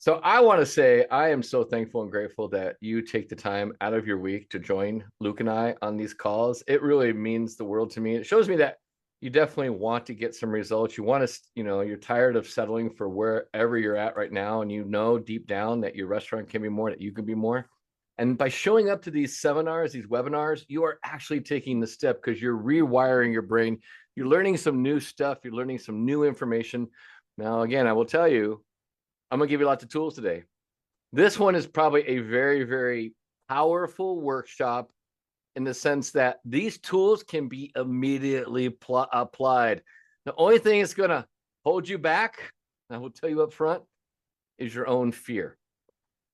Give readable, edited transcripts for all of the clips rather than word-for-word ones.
So I want to say I am so thankful and grateful that you take the time out of your week to join Luke and I on these calls. It really means the world to me. It shows me that you definitely want to get some results. You want to, you're tired of settling for wherever you're at right now, and you know deep down that your restaurant can be more, that you can be more. And by showing up to these seminars, these webinars, you are actually taking the step because you're rewiring your brain. You're learning some new stuff. You're learning some new information. Now, again, I will tell you, I'm going to give you lots of tools today. This one is probably a very, very powerful workshop in the sense that these tools can be immediately applied. The only thing that's going to hold you back, I will tell you up front, is your own fear.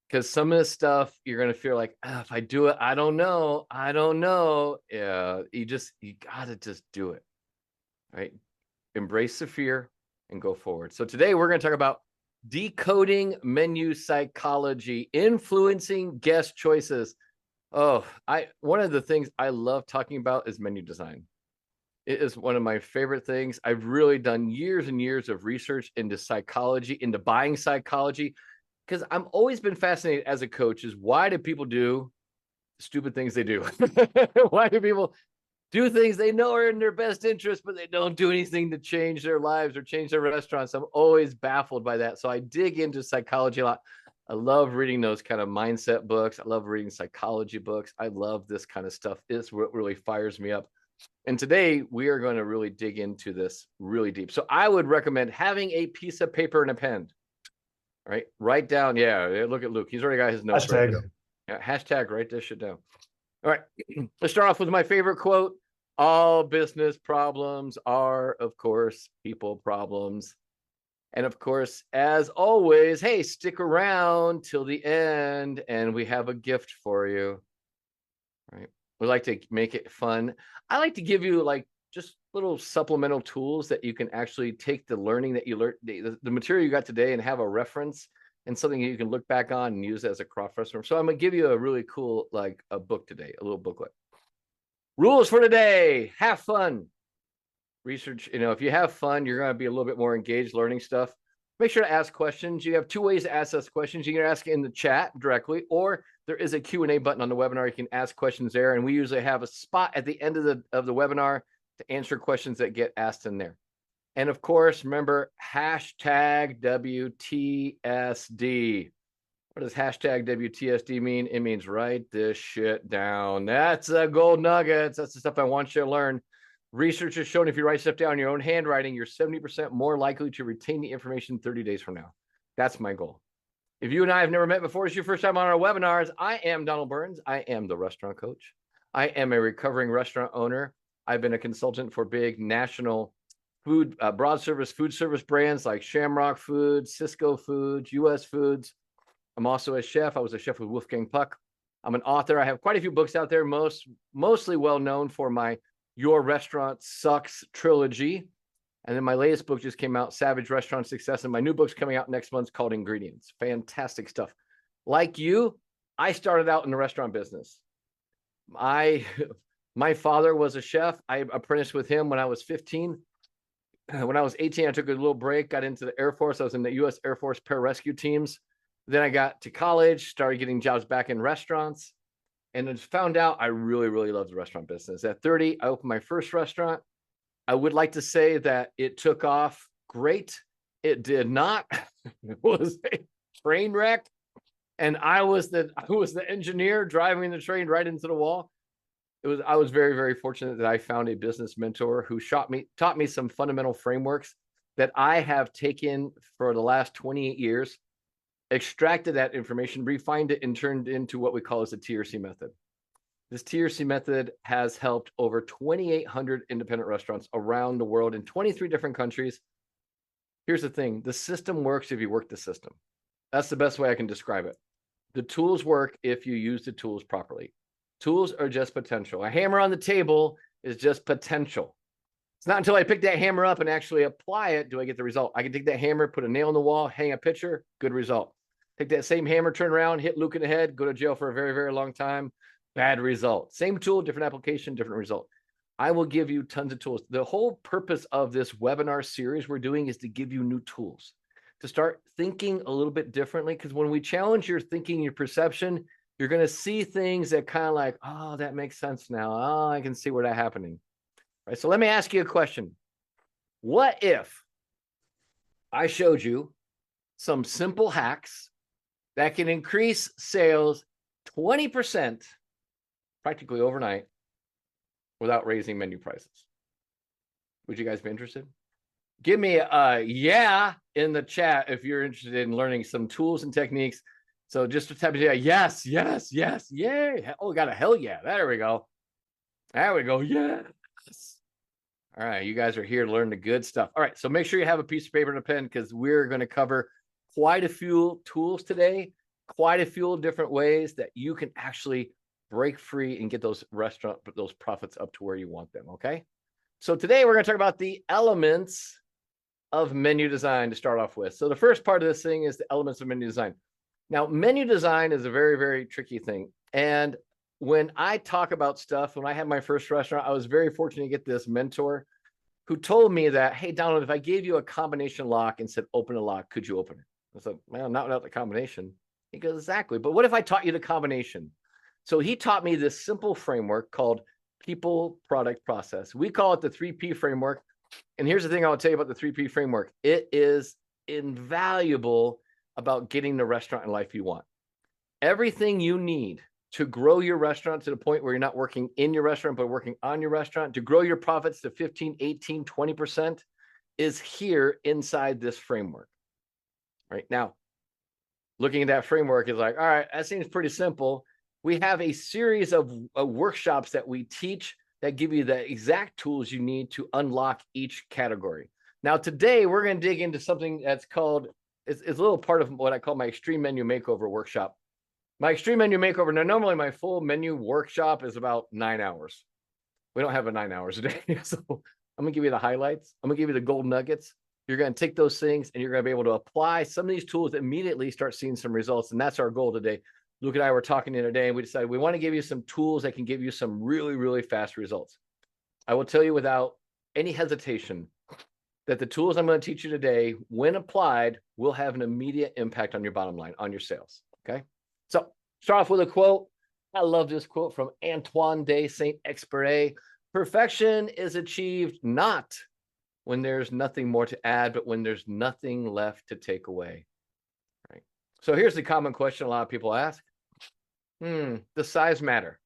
Because some of this stuff you're going to feel like, if I do it, I don't know. I don't know. Yeah, you got to just do it. Right? Embrace the fear and go forward. So today we're going to talk about decoding menu psychology, influencing guest choices. Oh, one of the things I love talking about is menu design. It is one of my favorite things. I've really done years and years of research into psychology, into buying psychology, because I've always been fascinated as a coach is why do people do stupid things they do? Why do people do things they know are in their best interest, but they don't do anything to change their lives or change their restaurants? I'm always baffled by that. So I dig into psychology a lot. I love reading those kind of mindset books. I love reading psychology books. I love this kind of stuff. It's what really fires me up. And today we are going to really dig into this really deep. So I would recommend having a piece of paper and a pen, right? Write down. Yeah. Look at Luke. He's already got his notes. Hashtag. Right. Yeah, hashtag, write this shit down. All right. Let's start off with my favorite quote. All business problems are, of course, people problems. And of course, as always, hey, stick around till the end and we have a gift for you. Right. We like to make it fun. I like to give you like just little supplemental tools that you can actually take the learning that you learned, the material you got today, and have a reference and something you can look back on and use as a cross reference. So I'm going to give you a really cool, like a book today, a little booklet. Rules for today: have fun. Research, if you have fun, you're going to be a little bit more engaged learning stuff. Make sure to ask questions. You have two ways to ask us questions. You can ask in the chat directly, or there is a Q&A button on the webinar. You can ask questions there, and we usually have a spot at the end of the webinar to answer questions that get asked in there. And of course, remember, hashtag WTSD. What does hashtag WTSD mean? It means write this shit down. That's a gold nuggets. That's the stuff I want you to learn. Research has shown if you write stuff down in your own handwriting, you're 70% more likely to retain the information 30 days from now. That's my goal. If you and I have never met before, it's your first time on our webinars, I am Donald Burns. I am the restaurant coach. I am a recovering restaurant owner. I've been a consultant for big national food, broad service food service brands like Shamrock Foods, Cisco Foods, US Foods. I'm also a chef. I was a chef with Wolfgang Puck. I'm an author. I have quite a few books out there, mostly well known for my Your Restaurant Sucks trilogy. And then my latest book just came out, Savage Restaurant Success. And my new book's coming out next month called Ingredients. Fantastic stuff. Like you, I started out in the restaurant business. My father was a chef. I apprenticed with him when I was 15. When I was 18, I took a little break, got into the Air Force. I was in the U.S. Air Force pararescue teams. Then I got to college, started getting jobs back in restaurants, and then found out I really, really loved the restaurant business. At 30, I opened my first restaurant. I would like to say that it took off great. It did not. It was a train wreck. And I was the engineer driving the train right into the wall. I was very, very fortunate that I found a business mentor who taught me some fundamental frameworks that I have taken for the last 28 years, extracted that information, refined it, and turned into what we call as the TRC method. This TRC method has helped over 2,800 independent restaurants around the world in 23 different countries. Here's the thing. The system works if you work the system. That's the best way I can describe it. The tools work if you use the tools properly. Tools are just potential. A hammer on the table is just potential. It's not until I pick that hammer up and actually apply it do I get the result. I can take that hammer, put a nail in the wall, hang a picture, good result. Take that same hammer, turn around, hit Luke in the head, go to jail for a very, very long time, bad result. Same tool, different application, different result. I will give you tons of tools. The whole purpose of this webinar series we're doing is to give you new tools. to start thinking a little bit differently. Because when we challenge your thinking, your perception, you're going to see things that kind of like, oh, that makes sense now. Oh, I can see where that's happening. Right. So let me ask you a question. What if I showed you some simple hacks that can increase sales 20% practically overnight without raising menu prices? Would you guys be interested? Give me a yeah in the chat if you're interested in learning some tools and techniques. So just to type it, yes, yes, yes, yay. Oh, we got a hell yeah. There we go. There we go. Yes. All right, you guys are here to learn the good stuff. All right, so make sure you have a piece of paper and a pen because we're going to cover quite a few tools today, quite a few different ways that you can actually break free and get those profits up to where you want them, okay? So today we're going to talk about the elements of menu design to start off with. So the first part of this thing is the elements of menu design. Now, menu design is a very, very tricky thing. And when I talk about stuff, when I had my first restaurant, I was very fortunate to get this mentor who told me that, hey, Donald, if I gave you a combination lock and said, open a lock, could you open it? I said, well, not without the combination. He goes, exactly. But what if I taught you the combination? So he taught me this simple framework called people, product, process. We call it the 3P framework. And here's the thing I'll tell you about the 3P framework. It is invaluable about getting the restaurant and life you want. Everything you need to grow your restaurant to the point where you're not working in your restaurant, but working on your restaurant, to grow your profits to 15, 18, 20% is here inside this framework. Right now, looking at that framework is like, all right, that seems pretty simple. We have a series of workshops that we teach that give you the exact tools you need to unlock each category. Now, today, we're going to dig into something that's called, it's a little part of what I call my Extreme Menu Makeover workshop. My Extreme Menu Makeover, now normally my full menu workshop is about 9 hours. We don't have a 9 hours a day. So I'm going to give you the highlights. I'm going to give you the gold nuggets. You're going to take those things and you're going to be able to apply some of these tools that immediately start seeing some results. And that's our goal today. Luke and I were talking the other day and we decided we want to give you some tools that can give you some really, really fast results. I will tell you without any hesitation that the tools I'm going to teach you today, when applied, will have an immediate impact on your bottom line, on your sales. Okay. So start off with a quote. I love this quote from Antoine de Saint-Exupéry. Perfection is achieved not when there's nothing more to add, but when there's nothing left to take away. Right. So here's the common question a lot of people ask. Does size matter?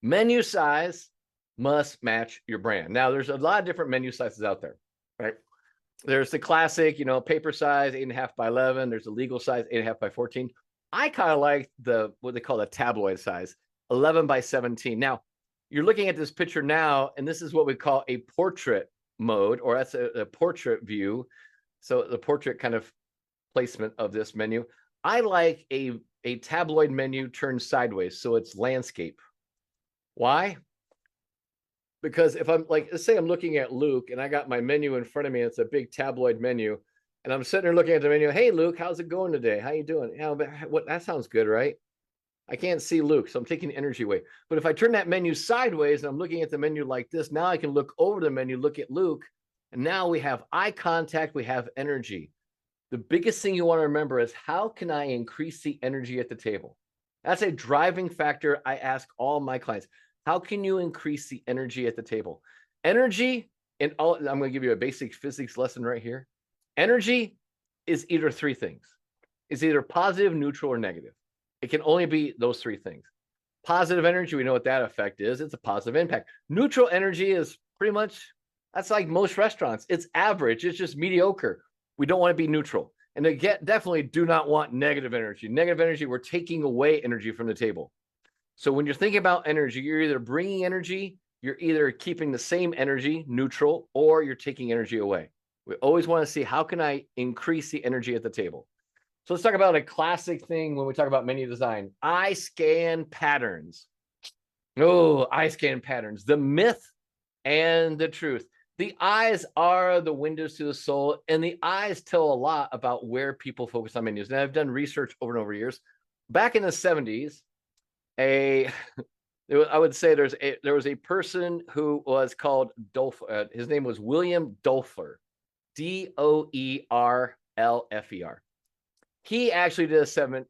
Menu size must match your brand. Now, there's a lot of different menu sizes out there, right? There's the classic, paper size, 8.5 by 11. There's the legal size, 8.5 by 14. I kind of like what they call the tabloid size, 11 by 17. Now, you're looking at this picture now, and this is what we call a portrait mode, or that's a portrait view. So the portrait kind of placement of this menu. I like a tabloid menu turned sideways, so it's landscape. Why? Because if I'm like, let's say I'm looking at Luke and I got my menu in front of me, it's a big tabloid menu, and I'm sitting there looking at the menu. Hey, Luke, how's it going today? How you doing? What? That sounds good, right? I can't see Luke, so I'm taking energy away. But if I turn that menu sideways and I'm looking at the menu like this, now I can look over the menu, look at Luke, and now we have eye contact, we have energy. The biggest thing you want to remember is how can I increase the energy at the table? That's a driving factor I ask all my clients. How can you increase the energy at the table? Energy, I'm going to give you a basic physics lesson right here. Energy is either three things. It's either positive, neutral, or negative. It can only be those three things. Positive energy, we know what that effect is. It's a positive impact. Neutral energy is pretty much, that's like most restaurants. It's average. It's just mediocre. We don't want to be neutral. And again, definitely do not want negative energy. Negative energy, we're taking away energy from the table. So when you're thinking about energy, you're either bringing energy, you're either keeping the same energy, neutral, or you're taking energy away. We always want to see how can I increase the energy at the table. So let's talk about a classic thing when we talk about menu design. Eye scan patterns. Oh, eye scan patterns. The myth and the truth. The eyes are the windows to the soul, and the eyes tell a lot about where people focus on menus. And I've done research over and over years. Back in the 70s, I would say there was a person who was called Dolfer. His name was William Dolfer. Doerlfer. He actually did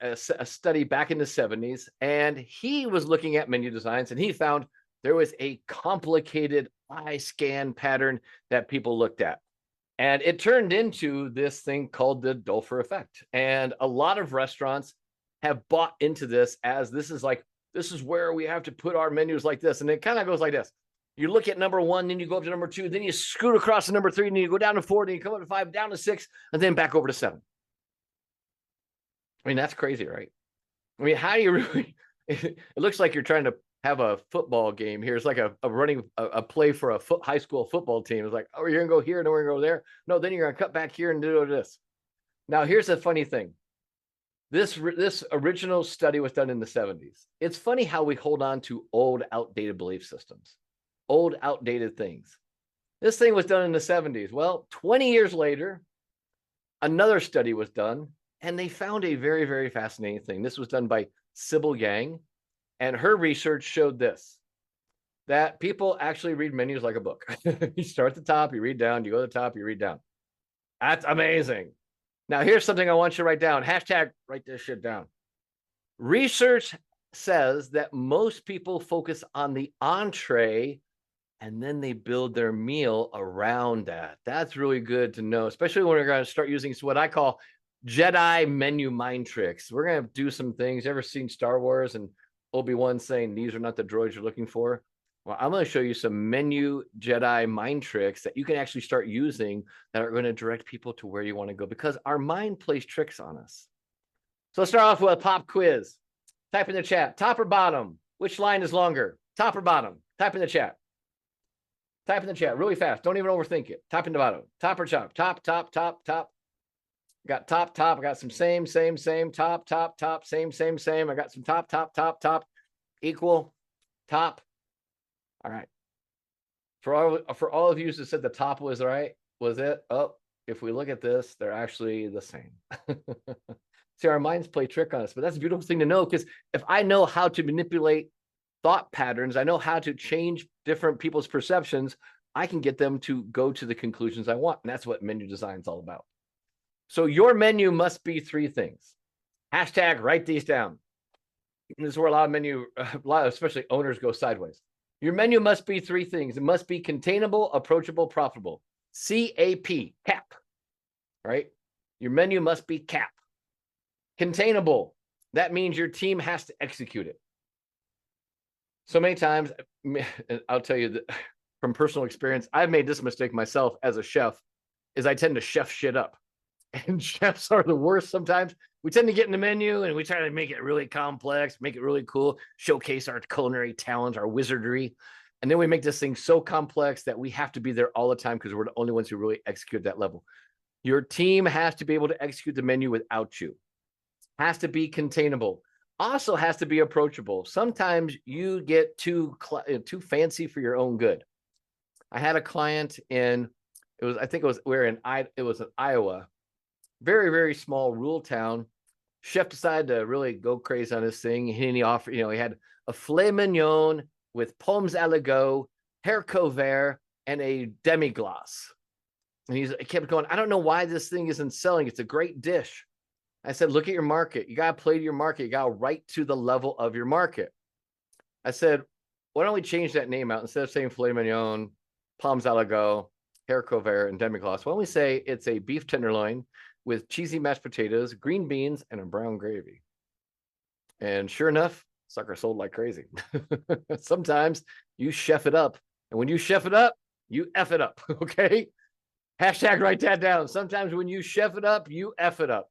a study back in the 70s, and he was looking at menu designs, and he found there was a complicated eye scan pattern that people looked at. And it turned into this thing called the Dolfer effect. And a lot of restaurants have bought into this as this is where we have to put our menus like this. And it kind of goes like this. You look at number one, then you go up to number two, then you scoot across to number three, and then you go down to four, then you come up to five, down to six, and then back over to seven. I mean, that's crazy, right? I mean, how do you really, it looks like you're trying to have a football game here. It's like a running a play for a high school football team. It's like, oh, you're going to go here, and then we're going to go there. No, then you're going to cut back here and do this. Now, here's the funny thing. This original study was done in the 70s. It's funny how we hold on to old, outdated belief systems, old, outdated things. This thing was done in the 70s. Well, 20 years later, another study was done, and they found a very, very fascinating thing. This was done by Sybil Yang, and her research showed this, that people actually read menus like a book. You start at the top, you read down, you go to the top, you read down. That's amazing. Now, here's something I want you to write down. Hashtag write this shit down. Research says that most people focus on the entree and then they build their meal around that. That's really good to know, especially when we're going to start using what I call Jedi menu mind tricks. We're going to do some things. Ever seen Star Wars and Obi-Wan saying, these are not the droids you're looking for? Well, I'm going to show you some menu Jedi mind tricks that you can actually start using that are going to direct people to where you want to go, because our mind plays tricks on us. So let's start off with a pop quiz. Type in the chat, top or bottom? Which line is longer? Top or bottom? Type in the chat. Type in the chat really fast. Don't even overthink it. Type in the bottom. Top or top? Top, top, top, top. Got top, top. I got some same, top, top, top, same. I got some top, top, top, top, equal, top. All right. For all of you who said the top was right, was it? Oh, if we look at this, they're actually the same. See, our minds play trick on us, but that's a beautiful thing to know, because if I know how to manipulate thought patterns, I know how to change different people's perceptions, I can get them to go to the conclusions I want. And that's what menu design is all about. So your menu must be three things. Hashtag write these down. This is where a lot of especially owners go sideways. Your menu must be three things. It must be containable, approachable, profitable. CAP, cap, right? Your menu must be cap. Containable, that means your team has to execute it. So many times, I'll tell you that from personal experience, I've made this mistake myself as a chef, is I tend to chef shit up. And chefs are the worst sometimes. We tend to get in the menu and we try to make it really complex, make it really cool, showcase our culinary talents, our wizardry. And then we make this thing so complex that we have to be there all the time because we're the only ones who really execute that level. Your team has to be able to execute the menu without you. Has to be containable. Also has to be approachable. Sometimes you get too fancy for your own good. I had a client in, it was in Iowa, very, very small rural town. Chef decided to really go crazy on this thing. And he offered, he had a filet mignon with pommes à la go, haricots verts, and a demi-glace. And he kept going, I don't know why this thing isn't selling. It's a great dish. I said, look at your market. You got to play to your market. You got to write to the level of your market. I said, why don't we change that name out? Instead of saying filet mignon, pommes à la go, haricots verts, and demi-glace, why don't we say it's a beef tenderloin with cheesy mashed potatoes, green beans, and a brown gravy? And sure enough, sucker sold like crazy. Sometimes you chef it up. And when you chef it up, you F it up, okay? Hashtag write that down. Sometimes when you chef it up, you F it up.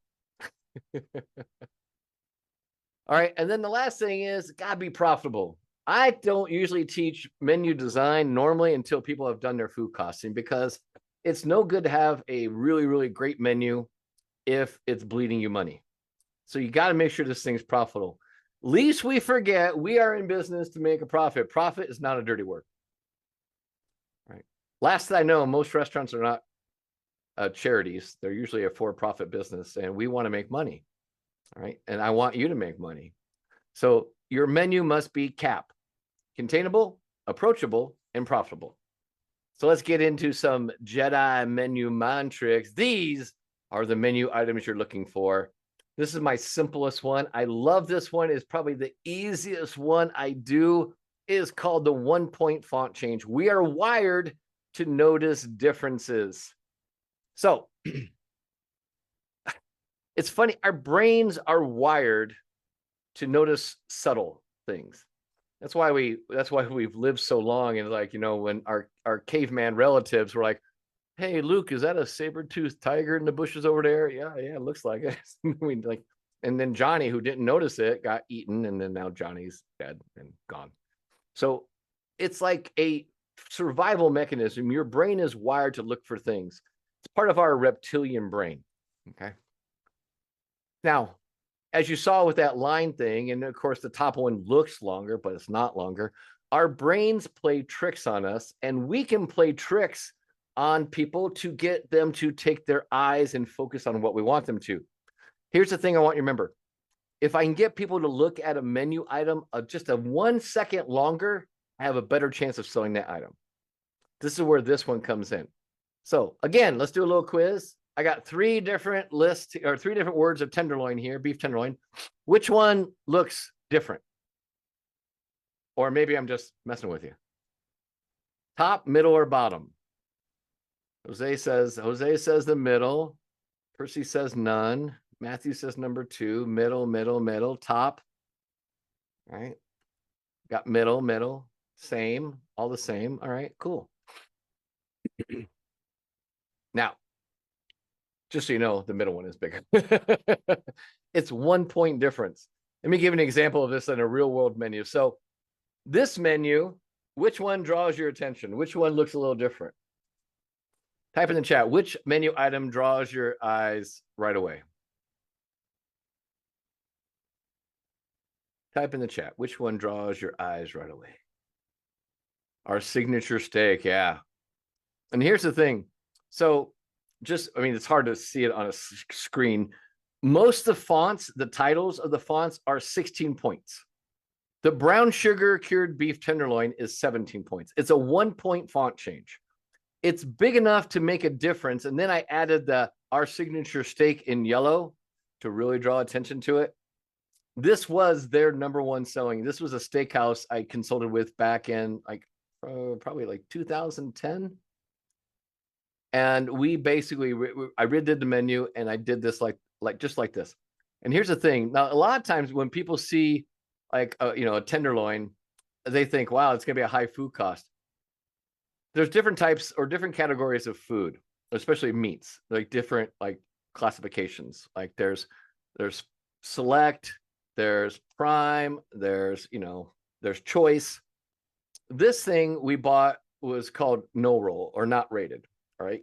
All right. And then the last thing is, gotta be profitable. I don't usually teach menu design normally until people have done their food costing, because it's no good to have a really, really great menu if it's bleeding you money. So you got to make sure this thing's profitable. Least we forget, we are in business to make a profit. Profit is not a dirty word. Right. Last that I know, most restaurants are not charities. They're usually a for-profit business, and we want to make money. All right. And I want you to make money. So your menu must be cap, containable, approachable, and profitable. So let's get into some Jedi menu mind tricks. These are the menu items you're looking for. This is my simplest one. I love this one. It's probably the easiest one I do. It is called the 1-point font change. We are wired to notice differences. So it's funny. Our brains are wired to notice subtle things. That's why we've lived so long. And like, you know, when our caveman relatives were like, "Hey, Luke, is that a saber-toothed tiger in the bushes over there?" Yeah, it looks like it. We like, and then Johnny, who didn't notice it, got eaten, and then now Johnny's dead and gone. So it's like a survival mechanism. Your brain is wired to look for things. It's part of our reptilian brain. Okay. Now, as you saw with that line thing, and of course the top one looks longer, but it's not longer. Our brains play tricks on us, and we can play tricks on people to get them to take their eyes and focus on what we want them to. Here's the thing I want you to remember. If I can get people to look at a menu item just a 1 second longer, I have a better chance of selling that item. This is where this one comes in. So again, let's do a little quiz. I got 3 different lists or 3 different words of tenderloin here, beef tenderloin. Which one looks different? Or maybe I'm just messing with you. Top, middle, or bottom? Jose says the middle. Percy says none. Matthew says number 2. Middle, middle, middle. Top. All right. Got middle, middle. Same. All the same. All right, cool. Now, just so you know, the middle one is bigger. It's 1 point difference. Let me give an example of this in a real world menu. So this menu, which one draws your attention? Which one looks a little different? Type in the chat, which menu item draws your eyes right away? Type in the chat, which one draws your eyes right away? Our signature steak, yeah. And here's the thing. So it's hard to see it on a screen. Most of the fonts, the titles of the fonts are 16 points. The brown sugar cured beef tenderloin is 17 points. It's a 1 point font change. It's big enough to make a difference. And then I added our signature steak in yellow to really draw attention to it. This was their number 1 selling. This was a steakhouse I consulted with back in probably like 2010. And we basically, I redid the menu and I did this just like this. And here's the thing. Now, a lot of times when people see like, a tenderloin, they think, wow, it's going to be a high food cost. There's different types or different categories of food, especially meats, like different like classifications. Like there's select, there's prime, there's choice. This thing we bought was called no roll or not rated. All right.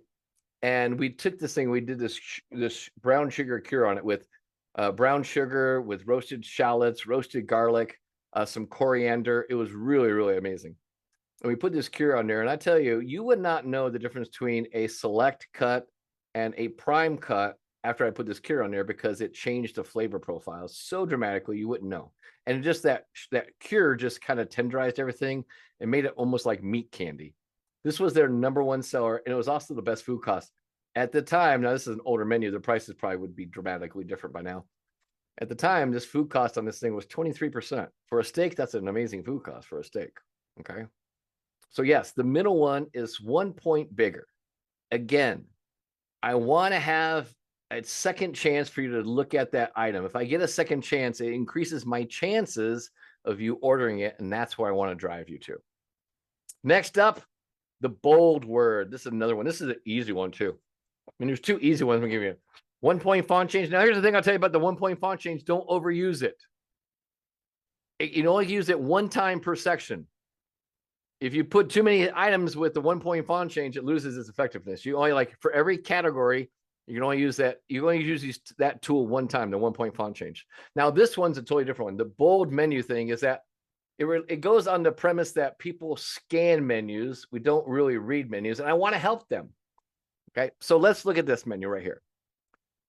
And we took this thing, we did this brown sugar cure on it with brown sugar with roasted shallots, roasted garlic, some coriander. It was really, really amazing. And we put this cure on there. And I tell you, you would not know the difference between a select cut and a prime cut after I put this cure on there because it changed the flavor profile so dramatically, you wouldn't know. And just that cure just kind of tenderized everything and made it almost like meat candy. This was their number 1 seller, and it was also the best food cost. At the time, now this is an older menu, the prices probably would be dramatically different by now. At the time, this food cost on this thing was 23%. For a steak, that's an amazing food cost for a steak, okay? So yes, the middle one is 1 point bigger. Again, I want to have a second chance for you to look at that item. If I get a second chance, it increases my chances of you ordering it, and that's where I want to drive you to. Next up, the bold word. This is another one. This is an easy one too. I mean, there's 2 easy ones I'm gonna give you. 1 point font change. Now, here's the thing I'll tell you about the 1 point font change. Don't overuse it. You can only use it 1 time per section. If you put too many items with the 1 point font change, it loses its effectiveness. You only for every category, you can only use that. You only use that tool 1 time, the 1 point font change. Now, this one's a totally different one. The bold menu thing is that it goes on the premise that people scan menus. We don't really read menus, and I want to help them. Okay, so let's look at this menu right here.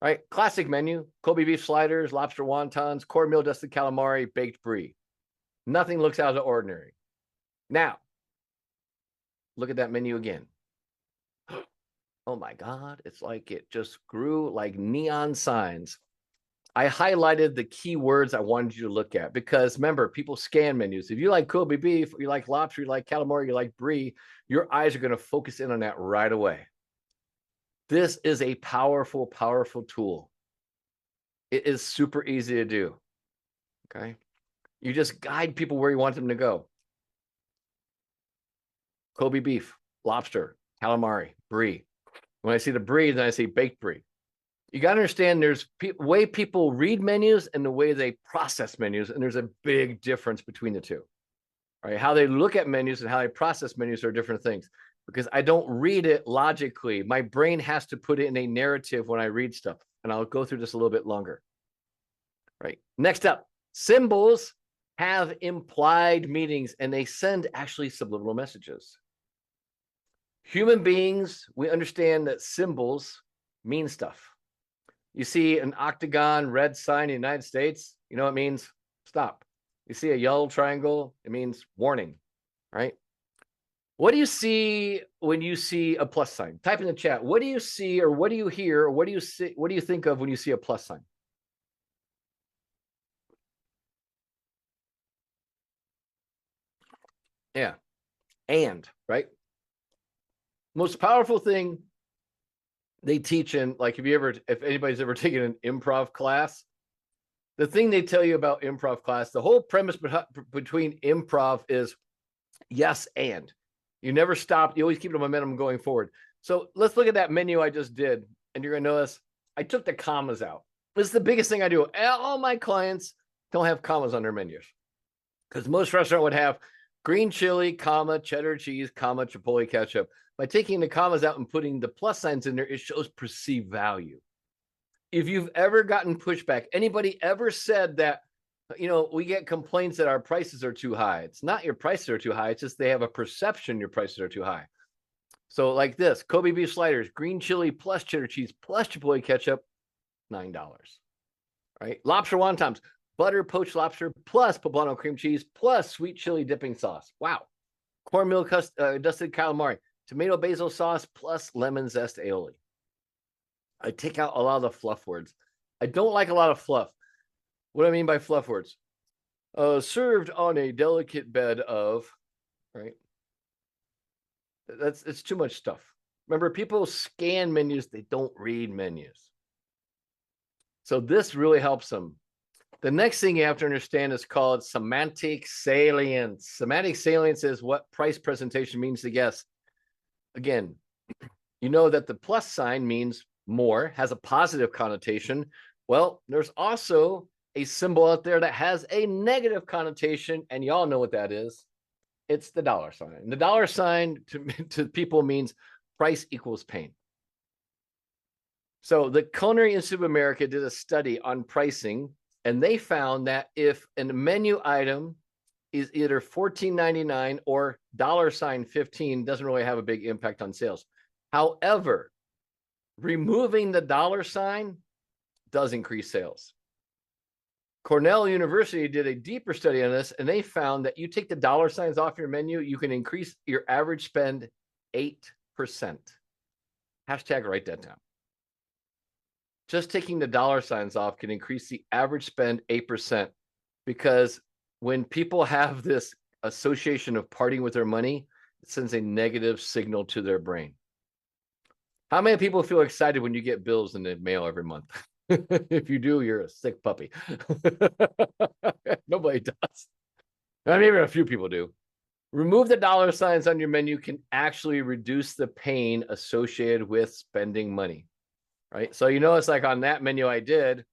All right, classic menu: Kobe beef sliders, lobster wontons, cornmeal dusted calamari, baked brie. Nothing looks out of the ordinary. Now, look at that menu again. Oh my God, it's like it just grew like neon signs. I highlighted the key words I wanted you to look at because remember, people scan menus. If you like Kobe beef, you like lobster, you like calamari, you like brie, your eyes are going to focus in on that right away. This is a powerful, powerful tool. It is super easy to do. Okay. You just guide people where you want them to go. Kobe beef, lobster, calamari, brie. When I see the brie, then I see baked brie. You got to understand there's way people read menus and the way they process menus, and there's a big difference between the two. Right? How they look at menus and how they process menus are different things because I don't read it logically. My brain has to put it in a narrative when I read stuff, and I'll go through this a little bit longer. Right. Next up, symbols have implied meanings and they send actually subliminal messages. Human beings, we understand that symbols mean stuff. You see an octagon red sign in the United States, you know what it means? Stop. You see a yellow triangle, it means warning, right? What do you see when you see a plus sign? Type in the chat. What do you see or what do you hear or what do you see? What do you think of when you see a plus sign? Yeah. And, right? Most powerful thing they teach in, like, if anybody's ever taken an improv class, the thing they tell you about improv class, the whole premise between improv is yes and. You never stop. You always keep the momentum going forward. So let's look at that menu I just did, and you're going to notice I took the commas out. This is the biggest thing I do. All my clients don't have commas on their menus because most restaurants would have green chili, comma, cheddar cheese, comma, chipotle ketchup. By taking the commas out and putting the plus signs in there, it shows perceived value. If you've ever gotten pushback, anybody ever said that, we get complaints that our prices are too high. It's not your prices are too high. It's just they have a perception your prices are too high. So like this, Kobe beef sliders, green chili plus cheddar cheese plus chipotle ketchup, $9. Right? Lobster wontons, butter poached lobster plus poblano cream cheese plus sweet chili dipping sauce. Wow. Cornmeal dusted calamari, tomato basil sauce plus lemon zest aioli. I take out a lot of the fluff words. I don't like a lot of fluff. What do I mean by fluff words? Served on a delicate bed of, right? It's too much stuff. Remember, people scan menus, they don't read menus. So this really helps them. The next thing you have to understand is called semantic salience. Semantic salience is what price presentation means to guests. Again, you know that the plus sign means more, has a positive connotation. Well, there's also a symbol out there that has a negative connotation, and y'all know what that is. It's the dollar sign. And the dollar sign to people means price equals pain. So the Culinary Institute of America did a study on pricing, and they found that if a menu item is either $14.99 or $15, doesn't really have a big impact on sales. However, removing the dollar sign does increase sales. Cornell University did a deeper study on this, and they found that you take the dollar signs off your menu, you can increase your average spend 8%. Hashtag write that down. Just taking the dollar signs off can increase the average spend 8% because when people have this association of parting with their money, it sends a negative signal to their brain. How many people feel excited when you get bills in the mail every month? If you do, you're a sick puppy. Nobody does. Maybe a few people do. Remove the dollar signs on your menu can actually reduce the pain associated with spending money. Right. So, it's like on that menu I did,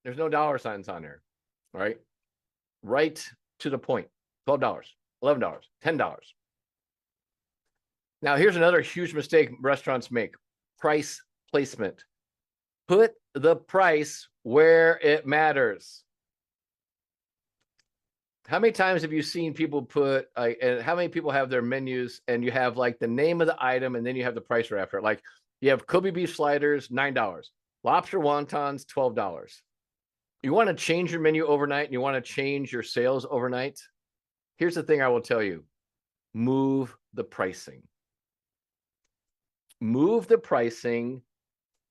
there's no dollar signs on there. Right. Right to the point. $12, $11, $10. Now, here's another huge mistake restaurants make. Price placement. Put the price where it matters. How many times have you seen people put, and how many people have their menus and you have like the name of the item and then you have the price right after it? Like you have Kobe beef sliders, $9. Lobster wontons, $12. You want to change your menu overnight and you want to change your sales overnight? Here's the thing I will tell you. Move the pricing. move the pricing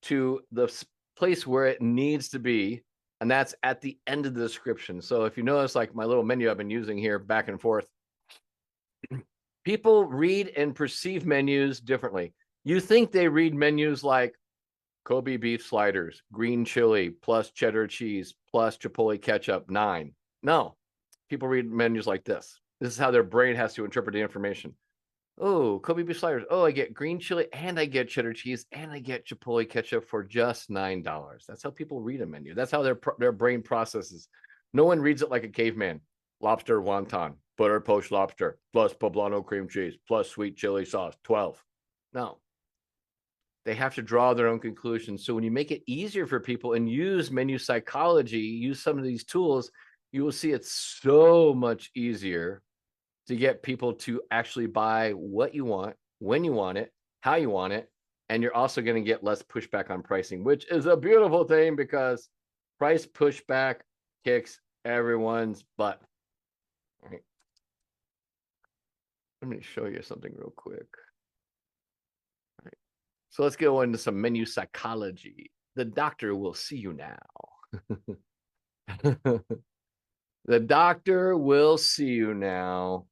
to the place where it needs to be, and that's at the end of the description. So if you notice, like my little menu I've been using here back and forth, people read and perceive menus differently. You think they read menus like Kobe beef sliders, green chili, plus cheddar cheese, plus chipotle ketchup, 9. No, people read menus like this. This is how their brain has to interpret the information. Oh, Kobe beef sliders. Oh, I get green chili and I get cheddar cheese and I get chipotle ketchup for just $9. That's how people read a menu. That's how their brain processes. No one reads it like a caveman. Lobster wonton, butter poached lobster, plus poblano cream cheese, plus sweet chili sauce, 12. No. They have to draw their own conclusions. So when you make it easier for people and use menu psychology, use some of these tools, you will see it's so much easier to get people to actually buy what you want, when you want it, how you want it. And you're also going to get less pushback on pricing, which is a beautiful thing because price pushback kicks everyone's butt. All right. Let me show you something real quick. All right. So let's go into some menu psychology. The doctor will see you now. The doctor will see you now.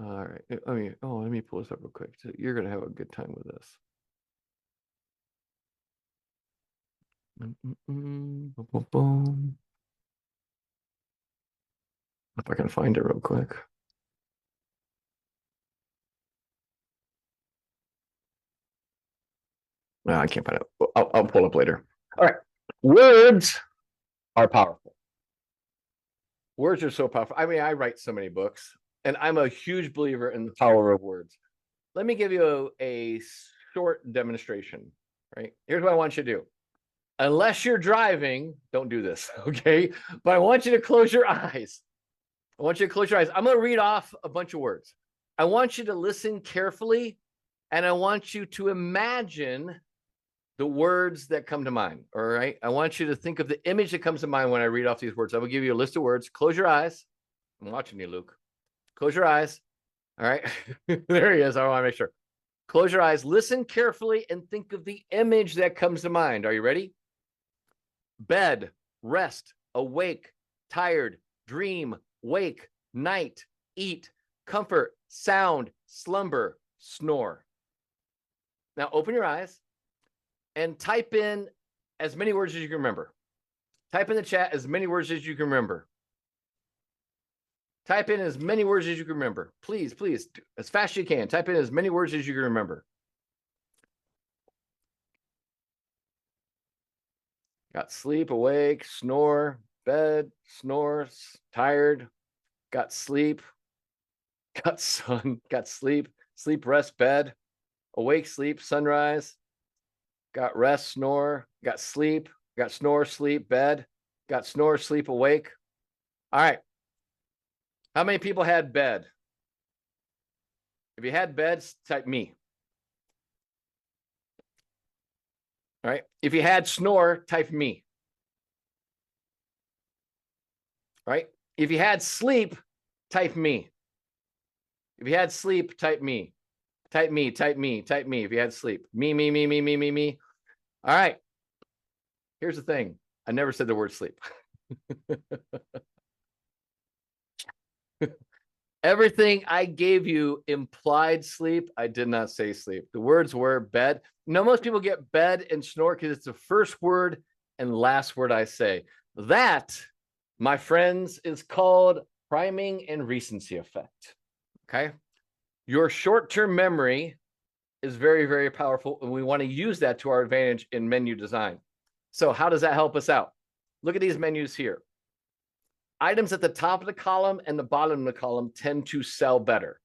All right. Let me pull this up real quick. So you're going to have a good time with this. If I can find it real quick. No, I can't find it. I'll pull up later. All right. Words are powerful. Words are so powerful. I mean, I write so many books, and I'm a huge believer in the power of words. Let me give you a short demonstration, right? Here's what I want you to do. Unless you're driving, don't do this, okay? But I want you to close your eyes. I want you to close your eyes. I'm going to read off a bunch of words. I want you to listen carefully, and I want you to imagine the words that come to mind, all right? I want you to think of the image that comes to mind when I read off these words. I will give you a list of words. Close your eyes. I'm watching you, Luke. Close your eyes. All right. There he is. I want to make sure. Close your eyes. Listen carefully and think of the image that comes to mind. Are you ready? Bed, rest, awake, tired, dream, wake, night, eat, comfort, sound, slumber, snore. Now open your eyes and type in as many words as you can remember. Type in the chat as many words as you can remember. Type in as many words as you can remember. Please, please, as fast as you can. Type in as many words as you can remember. Got sleep, awake, snore, bed, snore, tired, got sleep, got sun, got sleep, sleep, rest, bed, awake, sleep, sunrise, got rest, snore, got sleep, got snore, sleep, bed, got snore, sleep, awake. All right. How many people had bed? If you had beds, type me. All right. If you had snore, type me. All right. If you had sleep, type me. If you had sleep, type me. Type me, type me, type me. If you had sleep, me. All right. Here's the thing. I never said the word sleep. Everything I gave you implied sleep. I did not say sleep. The words were bed. No, most people get bed and snore because it's the first word and last word I say. That, my friends, is called priming and recency effect. Okay. Your short-term memory is very, very powerful, and we want to use that to our advantage in menu design. So how does that help us out? Look at these menus here. Items at the top of the column and the bottom of the column tend to sell better.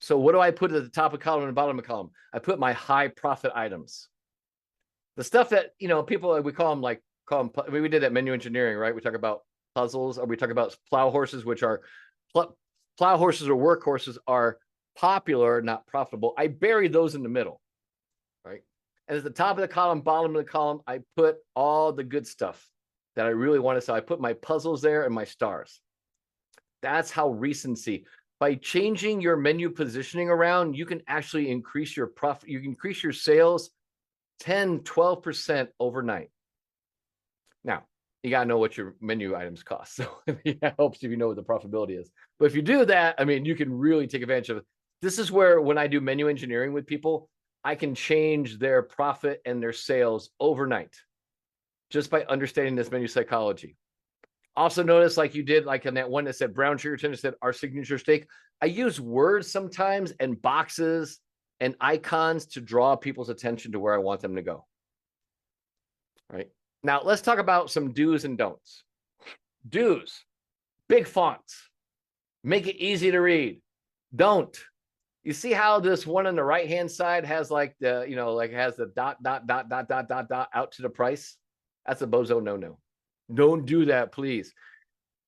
So what do I put at the top of the column and the bottom of the column? I put my high profit items. The stuff that, people, we call them, we did that menu engineering, right? We talk about puzzles, or we talk about plow horses, which are, plow horses or workhorses are popular, not profitable. I bury those in the middle, right? And at the top of the column, bottom of the column, I put all the good stuff that I really want to sell. I put my puzzles there and my stars. That's how recency. By changing your menu positioning around, you can actually increase your profit. You can increase your sales 10, 12% overnight. Now, you got to know what your menu items cost. So it helps if you know what the profitability is. But if you do that, I mean, you can really take advantage of it. This is where, when I do menu engineering with people, I can change their profit and their sales overnight just by understanding this menu psychology. Also notice, like you did, like in that one that said brown sugar tender, said our signature steak. I use words sometimes and boxes and icons to draw people's attention to where I want them to go. Right. Now, let's talk about some do's and don'ts. Do's, big fonts. Make it easy to read. Don't. You see how this one on the right-hand side has like the, like has the dot out to the price? That's a bozo no-no. Don't do that, please.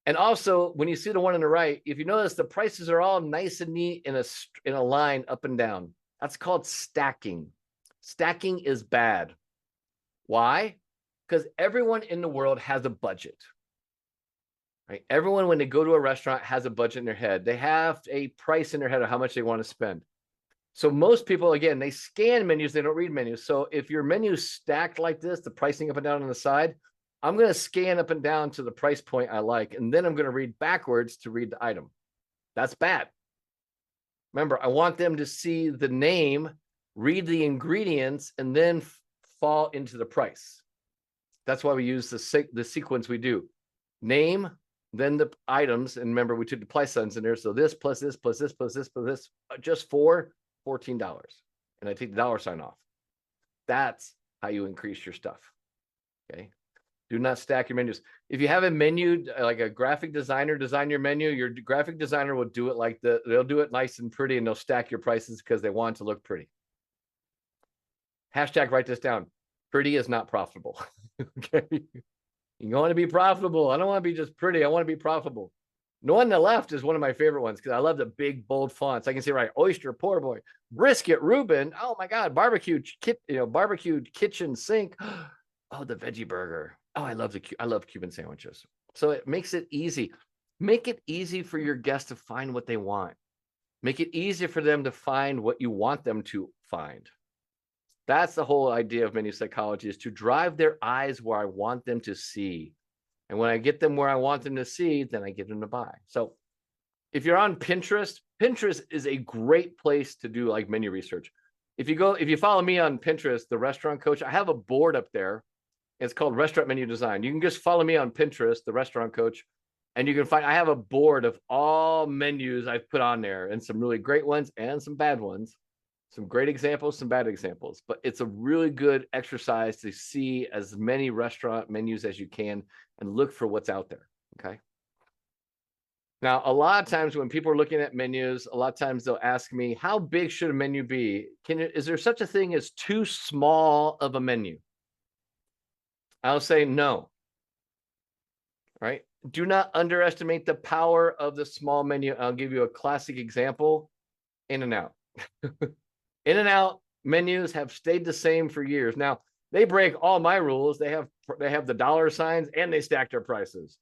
And also, when you see the one on the right, if you notice, the prices are all nice and neat in a line up and down. That's called stacking. Stacking is bad. Why? Because everyone in the world has a budget. Right? Everyone, when they go to a restaurant, has a budget in their head. They have a price in their head of how much they want to spend. So most people, again, they scan menus, they don't read menus. So if your menu is stacked like this, the pricing up and down on the side, I'm going to scan up and down to the price point I like, and then I'm going to read backwards to read the item. That's bad. Remember, I want them to see the name, read the ingredients, and then fall into the price. That's why we use the sequence we do. Name, then the items, and remember, we took the price signs in there. So this plus this plus this plus this plus this, just for $14. And I take the dollar sign off. That's how you increase your stuff. Okay. Do not stack your menus. If you have a menu, like a graphic designer design your menu, your graphic designer will do it like they'll do it nice and pretty, and they'll stack your prices because they want it to look pretty. Hashtag, write this down. Pretty is not profitable. Okay. You want to be profitable. I don't want to be just pretty. I want to be profitable. The one on the left is one of my favorite ones because I love the big, bold fonts. I can see, right, oyster, poor boy, brisket, Reuben. Oh my God, barbecued kitchen sink. Oh, the veggie burger. Oh, I love Cuban sandwiches. So it makes it easy. Make it easy for your guests to find what they want. Make it easy for them to find what you want them to find. That's the whole idea of menu psychology, is to drive their eyes where I want them to see. And when I get them where I want them to see, then I get them to buy. So if you're on Pinterest, Pinterest is a great place to do like menu research. If you follow me on Pinterest, the restaurant coach, I have a board up there. It's called Restaurant Menu Design. You can just follow me on Pinterest, the restaurant coach, and you can find, I have a board of all menus I've put on there, and some really great ones and some bad ones. Some great examples, some bad examples, but it's a really good exercise to see as many restaurant menus as you can and look for what's out there. Okay. Now, a lot of times when people are looking at menus, a lot of times they'll ask me, how big should a menu be? Is there such a thing as too small of a menu? I'll say no. Right? Do not underestimate the power of the small menu. I'll give you a classic example: In-N-Out. In-N-Out menus have stayed the same for years. Now, they break all my rules. They have the dollar signs and they stack their prices.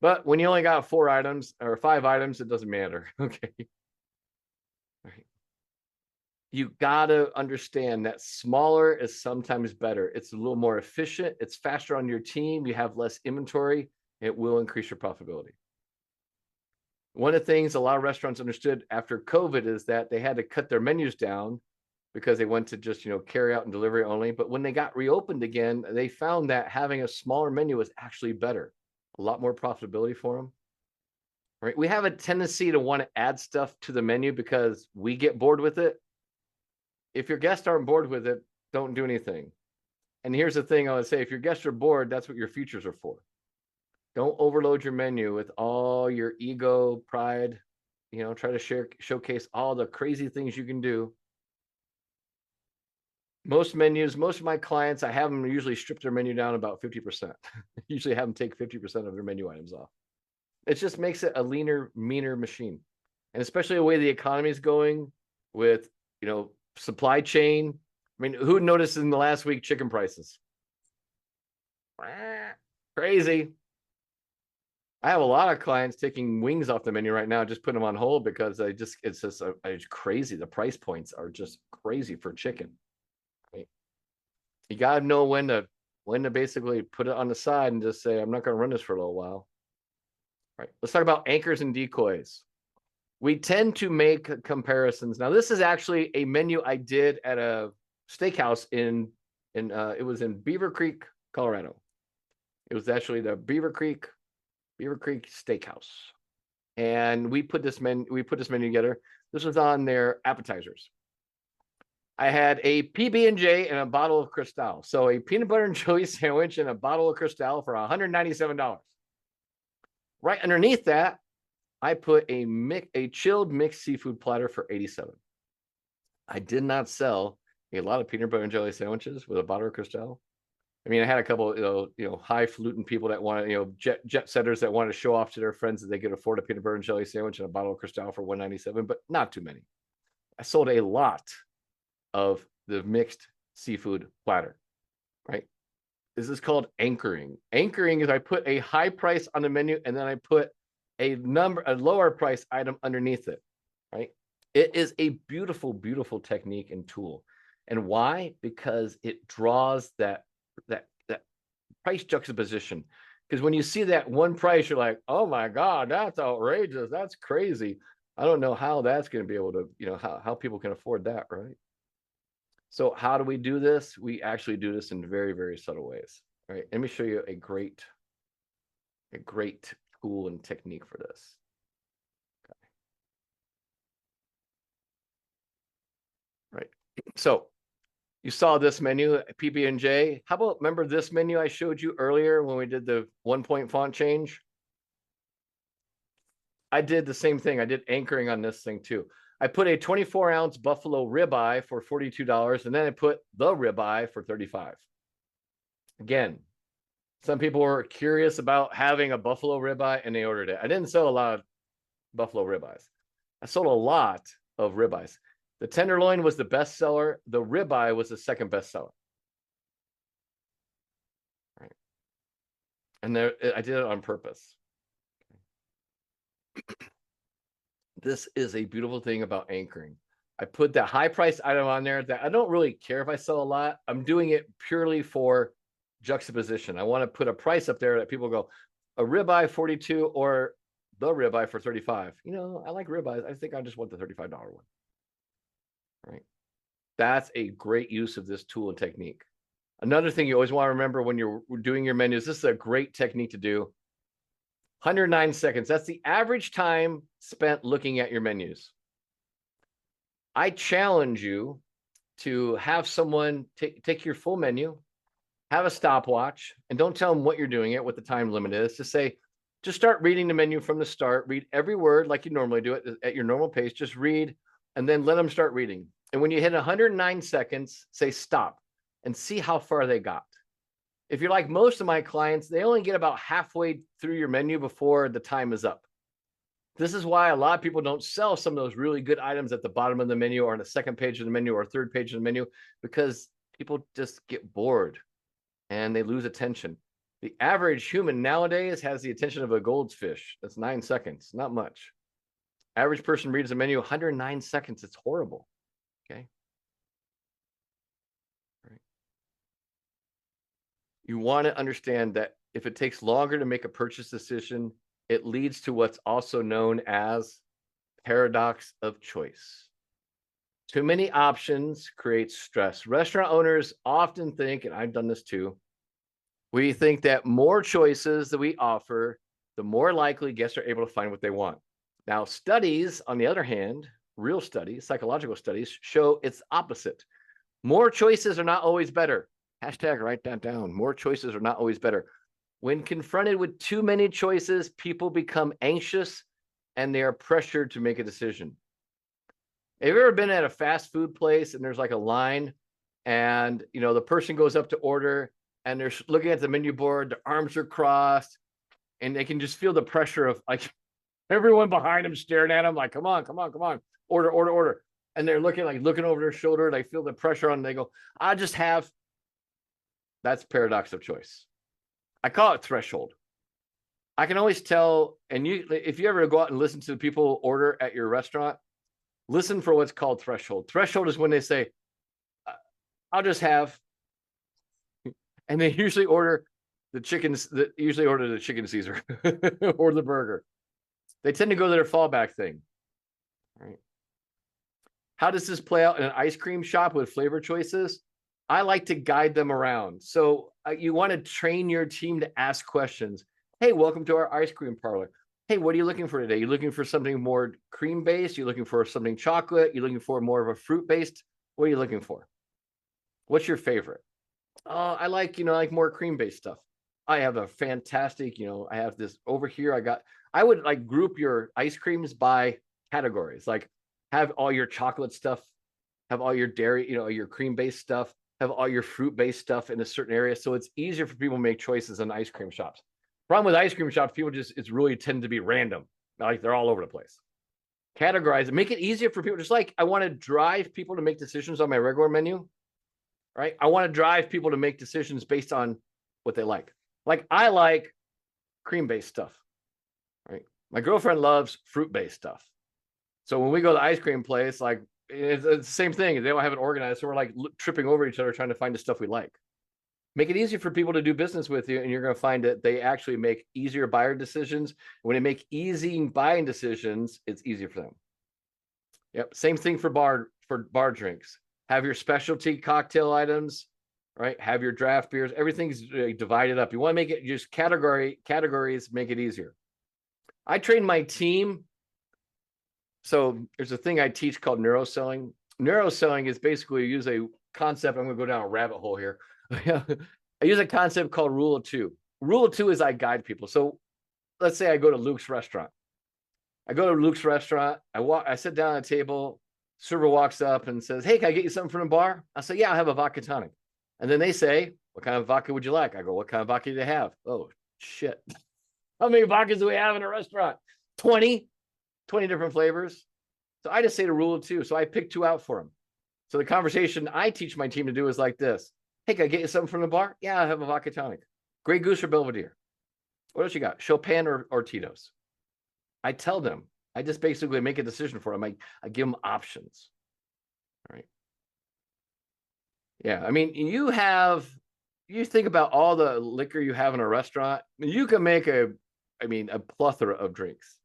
But when you only got 4 items or 5 items, it doesn't matter. Okay. All right. You got to understand that smaller is sometimes better. It's a little more efficient. It's faster on your team. You have less inventory. It will increase your profitability. One of the things a lot of restaurants understood after COVID is that they had to cut their menus down because they went to just, carry out and delivery only. But when they got reopened again, they found that having a smaller menu was actually better, a lot more profitability for them. Right? We have a tendency to want to add stuff to the menu because we get bored with it. If your guests aren't bored with it, don't do anything. And here's the thing I would say: if your guests are bored, that's what your features are for. Don't overload your menu with all your ego, pride. Try to showcase all the crazy things you can do. Most of my clients, I have them usually strip their menu down about 50%. Usually have them take 50% of their menu items off. It just makes it a leaner, meaner machine. And especially the way the economy is going with, supply chain. I mean, who noticed in the last week chicken prices? Crazy. I have a lot of clients taking wings off the menu right now, just putting them on hold because it's just it's crazy. The price points are just crazy for chicken. Right? You got to know when to basically put it on the side and just say, I'm not going to run this for a little while. Right. Let's talk about anchors and decoys. We tend to make comparisons. Now, this is actually a menu I did at a steakhouse in it was in Beaver Creek, Colorado. It was actually the Beaver Creek Steakhouse, and we put this menu together. This was on their appetizers. I had a PB&J and a bottle of Cristal. So a peanut butter and jelly sandwich and a bottle of Cristal for $197. Right underneath that, I put a chilled mixed seafood platter for $87. I did not sell a lot of peanut butter and jelly sandwiches with a bottle of Cristal. I mean, I had a couple, highfalutin people that wanted, jet setters that wanted to show off to their friends that they could afford a peanut butter and jelly sandwich and a bottle of Cristal for $197, but not too many. I sold a lot of the mixed seafood platter, right? This is called anchoring. Anchoring is I put a high price on the menu and then I put a lower price item underneath it, right? It is a beautiful, beautiful technique and tool. And why? Because it draws that price juxtaposition. Because when you see that one price, you're like, oh my God, that's outrageous. That's crazy. I don't know how that's going to be able to, how people can afford that, right? So how do we do this? We actually do this in very, very subtle ways, right? Let me show you a great tool and technique for this. Okay. Right. So you saw this menu, PB&J. How about, remember this menu I showed you earlier when we did the 1-point font change? I did the same thing. I did anchoring on this thing too. I put a 24-ounce buffalo ribeye for $42, and then I put the ribeye for $35. Again, some people were curious about having a buffalo ribeye, and they ordered it. I didn't sell a lot of buffalo ribeyes. I sold a lot of ribeyes. The tenderloin was the best seller. The ribeye was the second best seller. Right. And there, I did it on purpose. This is a beautiful thing about anchoring. I put that high price item on there that I don't really care if I sell a lot. I'm doing it purely for juxtaposition. I want to put a price up there that people go, a ribeye 42 or the ribeye for 35. I like ribeyes. I think I just want the $35 one. Right. That's a great use of this tool and technique. Another thing you always want to remember when you're doing your menus, this is a great technique to do. 109 seconds. That's the average time spent looking at your menus. I challenge you to have someone take your full menu, have a stopwatch, and don't tell them what you're doing it, what the time limit is. Just start reading the menu from the start. Read every word like you normally do it at your normal pace. Just read, and then let them start reading. And when you hit 109 seconds, say stop and see how far they got. If you're like most of my clients, they only get about halfway through your menu before the time is up. This is why a lot of people don't sell some of those really good items at the bottom of the menu or on the second page of the menu or third page of the menu, because people just get bored and they lose attention. The average human nowadays has the attention of a goldfish. That's 9 seconds, not much. Average person reads a menu 109 seconds. It's horrible. Okay. Right. You want to understand that if it takes longer to make a purchase decision, it leads to what's also known as paradox of choice. Too many options create stress. Restaurant owners often think, and I've done this too, we think that more choices that we offer, the more likely guests are able to find what they want. Now, studies, on the other hand, real studies, psychological studies, show it's opposite. More choices are not always better. Hashtag write that down. More choices are not always better. When confronted with too many choices, people become anxious and they are pressured to make a decision. Have you ever been at a fast food place and there's like a line and the person goes up to order and they're looking at the menu board, their arms are crossed, and they can just feel the pressure of like everyone behind them staring at them like, come on, order. And they're looking over their shoulder. They feel the pressure on, and they go, I just have. That's paradox of choice. I call it threshold. I can always tell, and if you ever go out and listen to the people order at your restaurant, listen for what's called threshold. Threshold is when they say, I'll just have, and they usually order the chickens, usually order the chicken Caesar or the burger. They tend to go to their fallback thing. Right. How does this play out in an ice cream shop with flavor choices? I like to guide them around. So you want to train your team to ask questions. Hey, welcome to our ice cream parlor. Hey, what are you looking for today? You looking for something more cream based? You looking for something chocolate? You looking for more of a fruit based? What are you looking for? What's your favorite? I like, like more cream based stuff. I have a fantastic, I have this over here. I would like group your ice creams by categories, like have all your chocolate stuff, have all your dairy, your cream based stuff, have all your fruit based stuff in a certain area. So it's easier for people to make choices in ice cream shops. Problem with ice cream shops, people it's really tend to be random. Like they're all over the place. Categorize it, make it easier for people. Just like I want to drive people to make decisions on my regular menu, right? I want to drive people to make decisions based on what they like. Like I like cream-based stuff, right? My girlfriend loves fruit-based stuff. So when we go to the ice cream place, like it's the same thing. They don't have it organized. So we're like tripping over each other trying to find the stuff we like. Make it easier for people to do business with you, and you're going to find that they actually make easier buyer decisions. When they make easy buying decisions, it's easier for them. Yep. Same thing for bar drinks. Have your specialty cocktail items, right? Have your draft beers. Everything's divided up. You want to make it just categories, make it easier. I train my team. So there's a thing I teach called neuroselling. Neuroselling is basically use a concept. I'm going to go down a rabbit hole here. I use a concept called rule of two. Rule of two is I guide people. So let's say I go to Luke's restaurant. I sit down at a table. Server walks up and says, hey, can I get you something from the bar? I say, yeah, I'll have a vodka tonic. And then they say, what kind of vodka would you like? I go, what kind of vodka do they have? Oh, shit. How many vodkas do we have in a restaurant? 20 different flavors. So I just say the rule of two. So I pick two out for them. So the conversation I teach my team to do is like this. Hey, can I get you something from the bar? Yeah, I have a vodka tonic. Grey Goose or Belvedere? What else you got? Chopin or Tito's? I tell them. I just basically make a decision for them. I give them options. All right. Yeah. I mean, you think about all the liquor you have in a restaurant, you can make a plethora of drinks.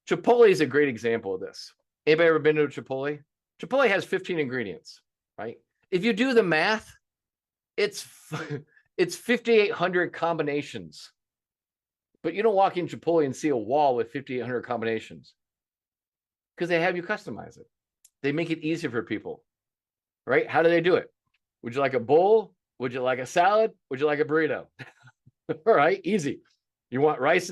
Chipotle is a great example of this. Anybody ever been to a Chipotle? Chipotle has 15 ingredients, right? If you do the math, it's 5,800 combinations. But you don't walk in Chipotle and see a wall with 5,800 combinations because they have you customize it. They make it easier for people, right? How do they do it? Would you like a bowl? Would you like a salad? Would you like a burrito? All right, easy. You want rice?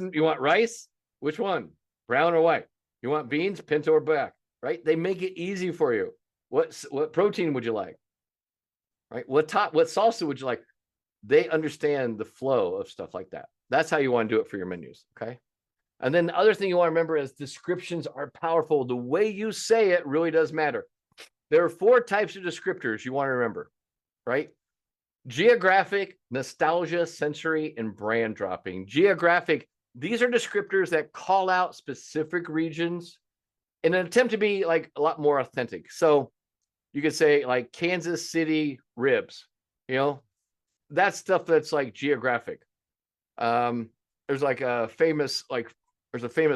Which one? Brown or white? You want beans? Pinto or black? Right? They make it easy for you. What protein would you like? Right? What salsa would you like? They understand the flow of stuff like that. That's how you want to do it for your menus, okay? And then the other thing you want to remember is descriptions are powerful. The way you say it really does matter. There are 4 types of descriptors you want to remember, right? Geographic, nostalgia, sensory, and brand dropping. Geographic, these are descriptors that call out specific regions in an attempt to be like a lot more authentic. So you could say like Kansas City ribs, that's stuff that's like geographic. There's like a famous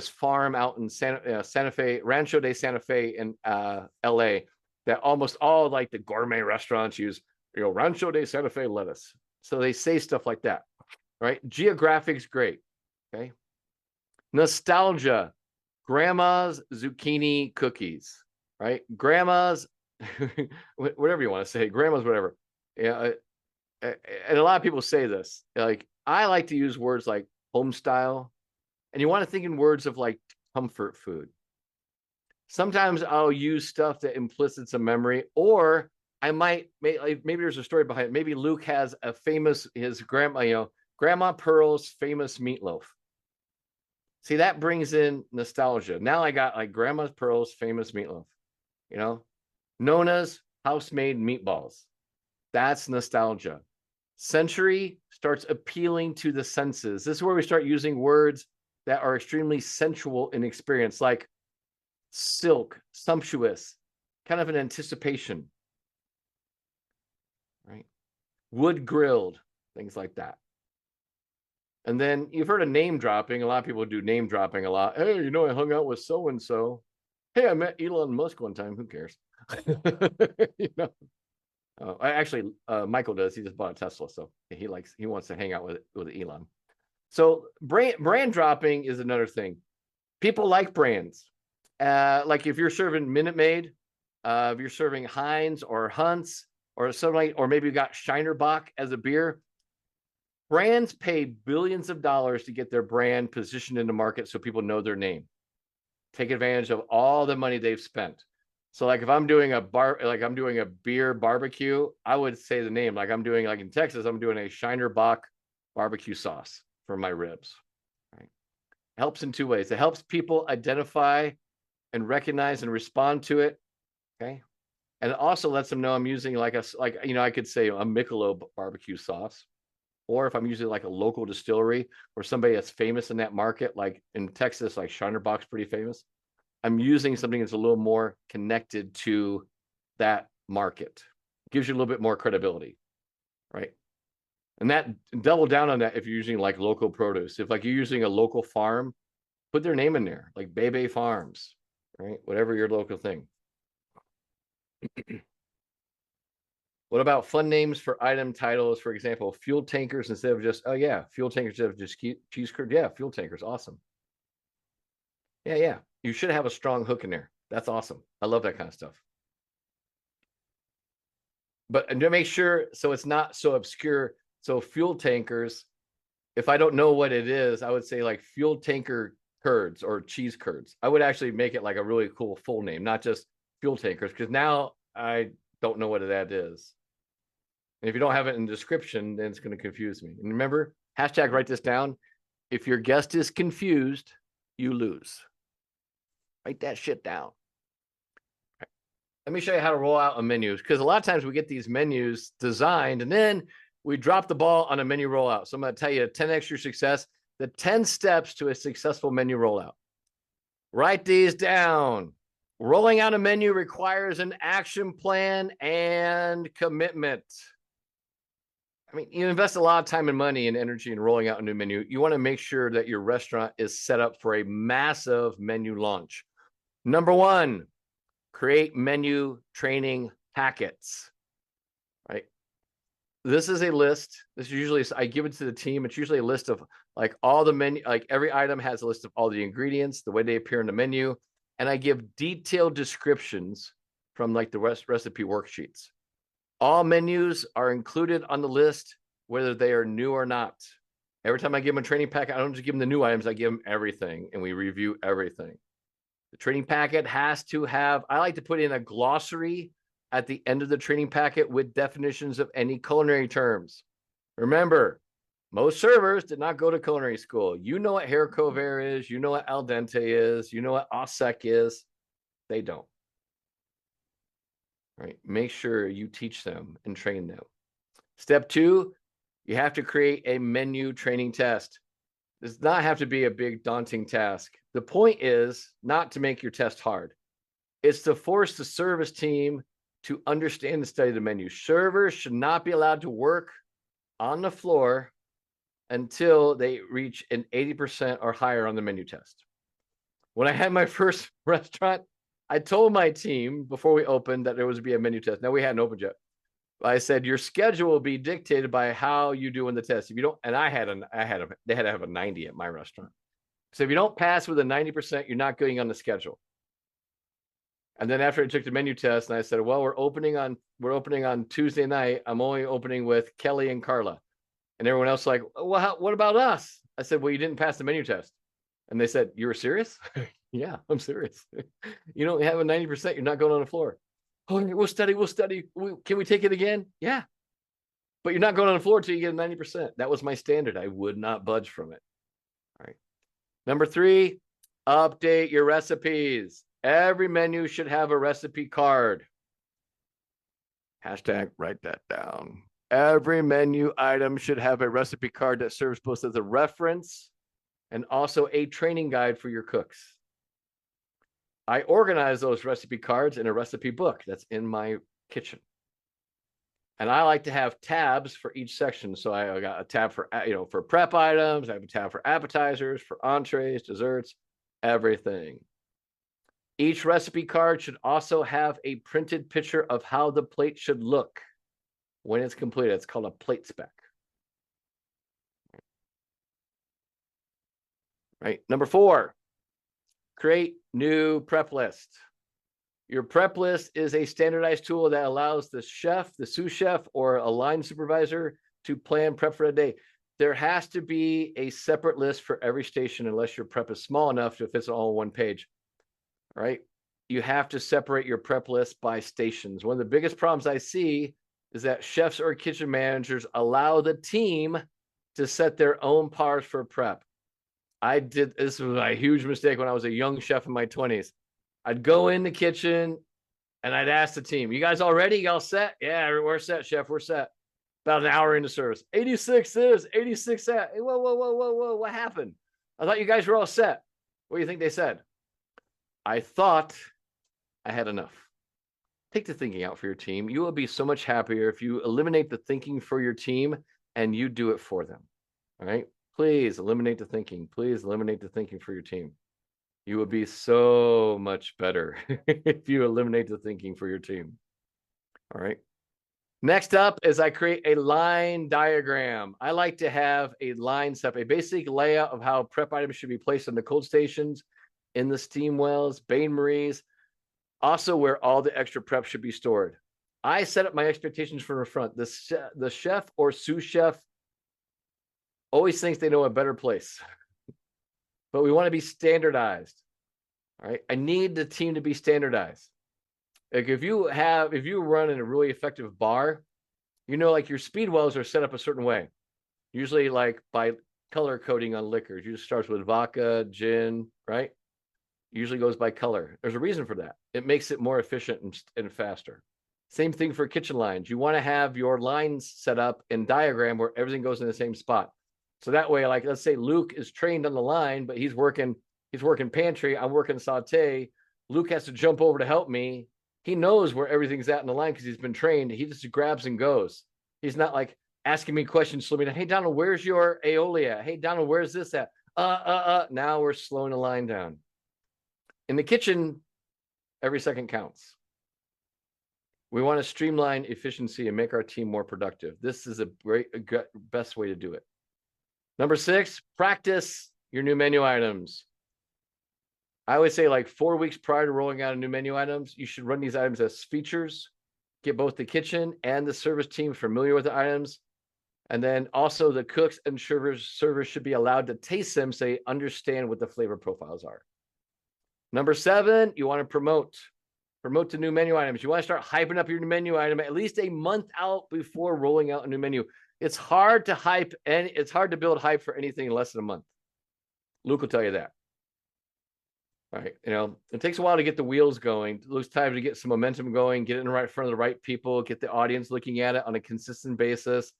farm out in Santa Fe, Rancho de Santa Fe in LA that almost all like the gourmet restaurants use, Rancho de Santa Fe lettuce. So they say stuff like that, right? Geographic's great. Okay. Nostalgia, grandma's zucchini cookies, right? Grandma's, whatever you want to say, grandma's, whatever. Yeah. And a lot of people say this, like, I like to use words like home style, and you want to think in words of like comfort food. Sometimes I'll use stuff that implicits a memory, or I might, maybe there's a story behind it. Maybe Luke has his Grandma Pearl's famous meatloaf. See, that brings in nostalgia. Now I got like Grandma Pearl's famous meatloaf, Nona's house-made meatballs. That's nostalgia. Sensory starts appealing to the senses. This is where we start using words that are extremely sensual in experience, like silk, sumptuous, kind of an anticipation, right? Wood grilled, things like that. And then you've heard of name dropping. A lot of people do name dropping a lot. Hey, you know, I hung out with so and so. Hey, I met Elon Musk one time. Who cares? You know, Michael does. He just bought a Tesla, so he wants to hang out with Elon. So brand dropping is another thing. People like brands. Like if you're serving Minute Maid, if you're serving Heinz or Hunt's or something like, or maybe you got Shiner Bock as a beer. Brands pay billions of dollars to get their brand positioned in the market so people know their name. Take advantage of all the money they've spent. So like if I'm doing I'm doing a beer barbecue, I would say the name. Like I'm doing, like in Texas, I'm doing a Shiner Bock barbecue sauce for my ribs. Right? It helps in two ways. It helps people identify and recognize and respond to it. Okay. And it also lets them know I'm using I could say a Michelob barbecue sauce. Or if I'm using like a local distillery or somebody that's famous in that market, like in Texas, like Shiner Bock's pretty famous, I'm using something that's a little more connected to that market. It gives you a little bit more credibility, right? And that, double down on that if you're using like local produce. If like you're using a local farm, put their name in there, like Bebe Farms, right? Whatever your local thing. What about fun names for item titles? For example, fuel tankers instead of just, oh yeah, fuel tankers instead of just cheese curd. Yeah, fuel tankers. Awesome. Yeah. You should have a strong hook in there. That's awesome. I love that kind of stuff. But and to make sure so it's not so obscure. So fuel tankers, if I don't know what it is, I would say like fuel tanker curds or cheese curds. I would actually make it like a really cool full name, not just fuel tankers, because now I don't know what that is. And if you don't have it in the description, then it's going to confuse me. And remember, hashtag write this down. If your guest is confused, you lose. Write that shit down. Right. Let me show you how to roll out a menu, because a lot of times we get these menus designed and then we drop the ball on a menu rollout. So I'm going to tell you 10x your success, the 10 steps to a successful menu rollout. Write these down. Rolling out a menu requires an action plan and commitment. I mean, you invest a lot of time and money and energy in rolling out a new menu. You want to make sure that your restaurant is set up for a massive menu launch. Number one, create menu training packets, right? This is a list. This is usually, I give it to the team. It's usually a list of like all the menu, like every item has a list of all the ingredients, the way they appear in the menu. And I give detailed descriptions from like the recipe worksheets. All menus are included on the list, whether they are new or not. Every time I give them a training packet, I don't just give them the new items, I give them everything, and we review everything. The training packet has to have, I like to put in a glossary at the end of the training packet with definitions of any culinary terms. Remember, most servers did not go to culinary school. You know what haricot vert is, you know what al dente is, you know what au sec is. They don't. Right? Make sure you teach them and train them. Step two, you have to create a menu training test. This does not have to be a big daunting task. The point is not to make your test hard. It's to force the service team to understand and study the menu. Servers should not be allowed to work on the floor until they reach an 80% or higher on the menu test. When I had my first restaurant, I told my team before we opened that there was to be a menu test. Now we hadn't opened yet. I said your schedule will be dictated by how you do in the test. If you don't, and they had to have a 90 at my restaurant. So if you don't pass with a 90%, you're not going on the schedule. And then after I took the menu test, and I said, well, we're opening on Tuesday night. I'm only opening with Kelly and Carla, and everyone else like, well, what about us? I said, well, you didn't pass the menu test. And they said, you were serious? Yeah, I'm serious. You don't have a 90%, you're not going on the floor. Oh, we'll study. Can we take it again? Yeah. But you're not going on the floor until you get a 90%. That was my standard. I would not budge from it. All right. Number three, update your recipes. Every menu should have a recipe card. Hashtag write that down. Every menu item should have a recipe card that serves both as a reference and also a training guide for your cooks. I organize those recipe cards in a recipe book that's in my kitchen. And I like to have tabs for each section. So I got a tab for, for prep items. I have a tab for appetizers, for entrees, desserts, everything. Each recipe card should also have a printed picture of how the plate should look when it's completed. It's called a plate spec. Right. Number 4, create new prep list. Your prep list is a standardized tool that allows the chef, the sous chef, or a line supervisor to plan prep for a day. There has to be a separate list for every station unless your prep is small enough to fit all on one page. All right. You have to separate your prep list by stations. One of the biggest problems I see is that chefs or kitchen managers allow the team to set their own pars for prep. This was a huge mistake when I was a young chef in my 20s. I'd go in the kitchen and I'd ask the team, you guys all ready? You all set? Yeah, we're set, chef. We're set. About an hour into service. 86 is, 86 that. Hey, whoa. What happened? I thought you guys were all set. What do you think they said? I thought I had enough. Take the thinking out for your team. You will be so much happier if you eliminate the thinking for your team and you do it for them. All right? Please eliminate the thinking. Please eliminate the thinking for your team. You will be so much better if you eliminate the thinking for your team. All right. Next up is I create a line diagram. I like to have a line set, a basic layout of how prep items should be placed on the cold stations, in the steam wells, bain-maries, also where all the extra prep should be stored. I set up my expectations from the front. The chef or sous chef always thinks they know a better place, but we want to be standardized. All right. I need the team to be standardized. Like if you run in a really effective bar, like your speed wells are set up a certain way, usually like by color coding on liquors. Usually starts with vodka, gin, right? Usually goes by color. There's a reason for that. It makes it more efficient and faster. Same thing for kitchen lines. You want to have your lines set up in diagram where everything goes in the same spot. So that way, like let's say Luke is trained on the line, but he's working pantry, I'm working saute. Luke has to jump over to help me. He knows where everything's at in the line because he's been trained. He just grabs and goes. He's not like asking me questions, slow me down. Hey, Donald, where's your aioli at? Hey, Donald, where's this at? Now we're slowing the line down. In the kitchen, every second counts. We want to streamline efficiency and make our team more productive. This is a best way to do it. Number 6, practice your new menu items. I would say like 4 weeks prior to rolling out a new menu items, you should run these items as features, get both the kitchen and the service team familiar with the items. And then also the cooks and servers should be allowed to taste them so they understand what the flavor profiles are. Number 7, you want to promote the new menu items. You want to start hyping up your new menu item at least a month out before rolling out a new menu. It's hard to hype and it's hard to build hype for anything in less than a month. Luke will tell you that. All right. It takes a while to get the wheels going. It looks time to get some momentum going, get it in the right front of the right people, get the audience looking at it on a consistent basis.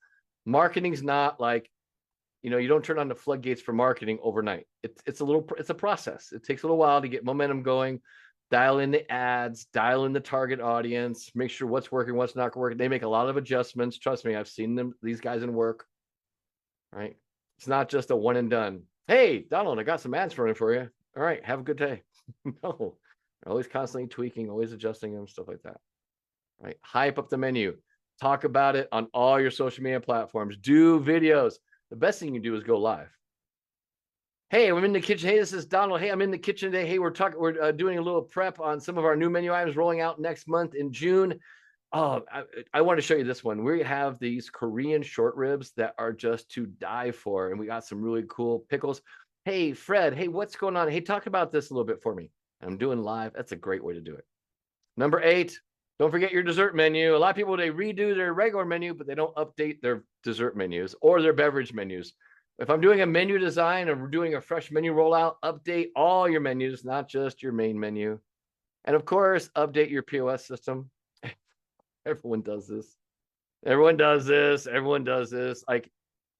Marketing's not like, you don't turn on the floodgates for marketing overnight. It's a process. It takes a little while to get momentum going, dial in the ads, dial in the target audience, make sure what's working, what's not working. They make a lot of adjustments. Trust me, I've seen these guys in work. Right? It's not just a one and done. Hey, Donald, I got some ads for you. All right, have a good day. No, always constantly tweaking, always adjusting them, stuff like that. Right? Hype up the menu. Talk about it on all your social media platforms. Do videos. The best thing you do is go live. Hey, I'm in the kitchen. Hey, this is Donald. Hey, I'm in the kitchen today. Hey, we're doing a little prep on some of our new menu items rolling out next month in June. Oh, I want to show you this one. We have these Korean short ribs that are just to die for. And we got some really cool pickles. Hey, Fred, hey, what's going on? Hey, talk about this a little bit for me. I'm doing live. That's a great way to do it. Number 8, don't forget your dessert menu. A lot of people, they redo their regular menu, but they don't update their dessert menus or their beverage menus. If I'm doing a menu design or we're doing a fresh menu rollout, update all your menus, not just your main menu. And of course, update your POS system. Everyone does this. Everyone does this. Everyone does this. Like,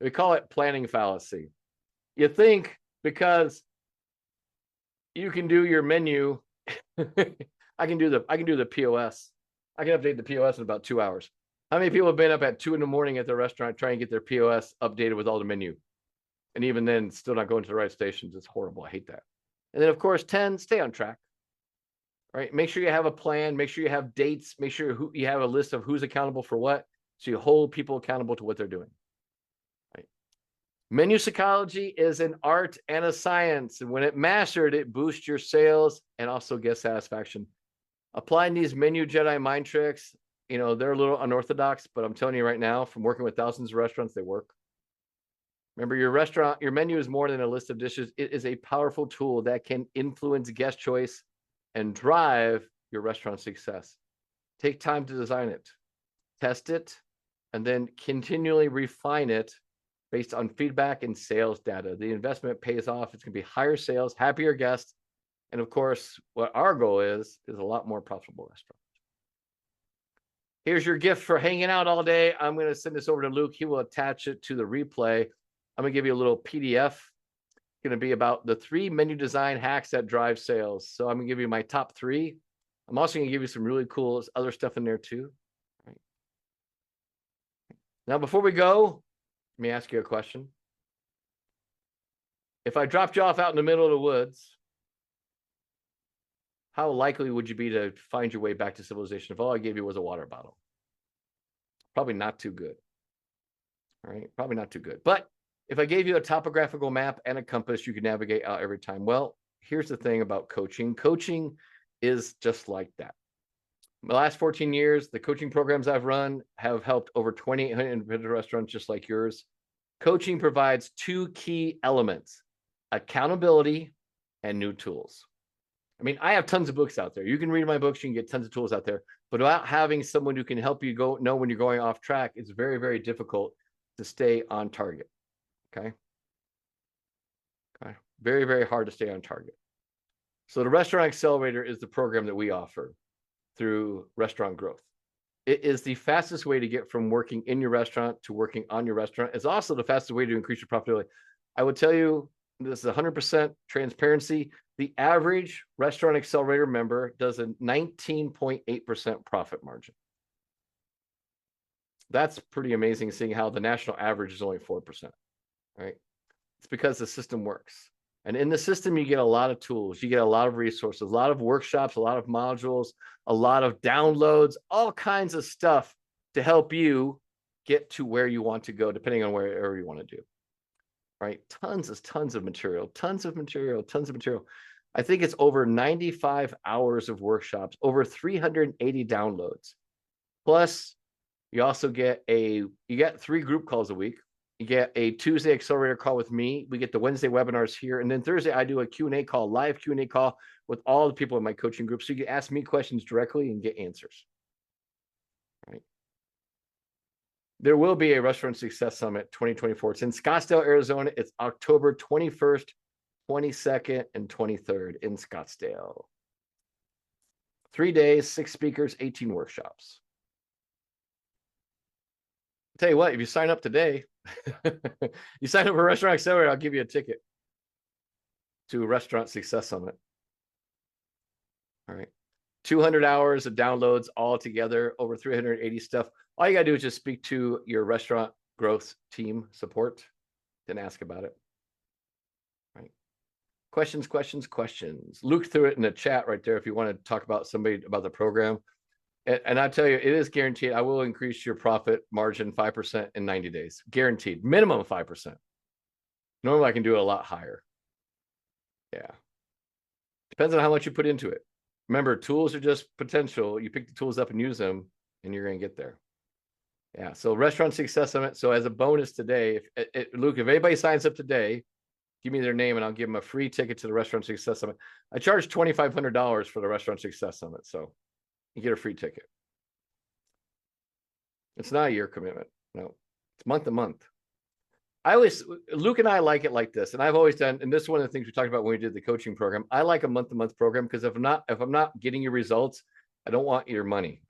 we call it planning fallacy. You think because you can do your menu, I can do the POS. I can update the POS in about 2 hours. How many people have been up at 2 a.m. at their restaurant trying to get their POS updated with all the menu? And even then, still not going to the right stations. It's horrible. I hate that. And then, of course, 10, stay on track. Right? Make sure you have a plan. Make sure you have dates. Make sure you have a list of who's accountable for what. So you hold people accountable to what they're doing. Right? Menu psychology is an art and a science. And when it mastered, it boosts your sales and also guest satisfaction. Applying these menu Jedi mind tricks, they're a little unorthodox, but I'm telling you right now, from working with thousands of restaurants, they work. Remember, your menu is more than a list of dishes. It is a powerful tool that can influence guest choice and drive your restaurant success. Take time to design it, test it, and then continually refine it based on feedback and sales data. The investment pays off. It's going to be higher sales, happier guests, and of course, what our goal is a lot more profitable restaurants. Here's your gift for hanging out all day. I'm going to send this over to Luke. He will attach it to the replay. I'm going to give you a little PDF. It's going to be about the 3 menu design hacks that drive sales. So I'm going to give you my top 3. I'm also going to give you some really cool other stuff in there too. Right. Now, before we go, let me ask you a question. If I dropped you off out in the middle of the woods, how likely would you be to find your way back to civilization if all I gave you was a water bottle? Probably not too good. All right, probably not too good. But if I gave you a topographical map and a compass, you could navigate out every time. Well, here's the thing about coaching. Coaching is just like that. In the last 14 years, the coaching programs I've run have helped over 2,800 individual restaurants just like yours. Coaching provides 2 key elements: accountability and new tools. I mean, I have tons of books out there. You can read my books, you can get tons of tools out there. But without having someone who can help you know when you're going off track, it's very, very difficult to stay on target. Okay. Very, very hard to stay on target. So the Restaurant Accelerator is the program that we offer through Restaurant Growth. It is the fastest way to get from working in your restaurant to working on your restaurant. It's also the fastest way to increase your profitability. I would tell you, this is 100% transparency. The average Restaurant Accelerator member does a 19.8% profit margin. That's pretty amazing, seeing how the national average is only 4%. Right? It's because the system works. And in the system, you get a lot of tools, you get a lot of resources, a lot of workshops, a lot of modules, a lot of downloads, all kinds of stuff to help you get to where you want to go, depending on wherever you want to do. Right? Tons of material. I think it's over 95 hours of workshops, over 380 downloads. Plus, you also get 3 group calls a week. You get a Tuesday accelerator call with me. We get the Wednesday webinars here. And then Thursday, I do a Q&A call, live Q&A call with all the people in my coaching group. So you can ask me questions directly and get answers. Right? There will be a Restaurant Success Summit 2024. It's in Scottsdale, Arizona. It's October 21st, 22nd, and 23rd in Scottsdale. 3 days, 6 speakers, 18 workshops. I'll tell you what, if you sign up today, you sign up for Restaurant Accelerator, I'll give you a ticket to Restaurant Success Summit. All right. 200 hours of downloads all together, over 380 stuff. All you got to do is just speak to your restaurant growth team support, then ask about it. Right. Questions. Luke threw it in the chat right there if you want to talk about the program. And I tell you, it is guaranteed. I will increase your profit margin 5% in 90 days. Guaranteed. Minimum 5%. Normally, I can do it a lot higher. Yeah. Depends on how much you put into it. Remember, tools are just potential. You pick the tools up and use them, and you're going to get there. Yeah. So Restaurant Success Summit. So as a bonus today, Luke, if anybody signs up today, give me their name, and I'll give them a free ticket to the Restaurant Success Summit. I charge $2,500 for the Restaurant Success Summit. So you get a free ticket. It's not a year commitment. No, it's month to month. Luke and I like it like this, and I've always done, and this is one of the things we talked about when we did the coaching program. I like a month-to-month program because if I'm not getting you results, I don't want your money.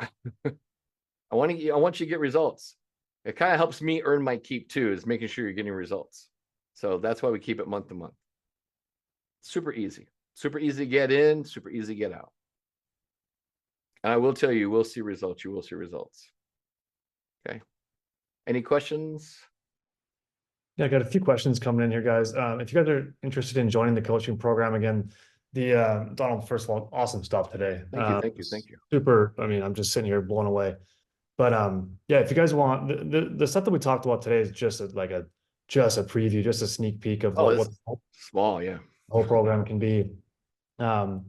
I want you to get results. It kind of helps me earn my keep too, is making sure you're getting results. So that's why we keep it month to month. Super easy to get in, super easy to get out. And I will tell you, you will see results. You will see results. Okay. Any questions? Yeah, I got a few questions coming in here, guys. If you guys are interested in joining the coaching program, again, Donald, first of all, awesome stuff today. Thank you. Thank you. Thank you. Super. I mean, I'm just sitting here blown away. But yeah, if you guys want the stuff that we talked about today is just just a preview, just a sneak peek of Oh, what it's the small. Yeah. whole program can be. Um,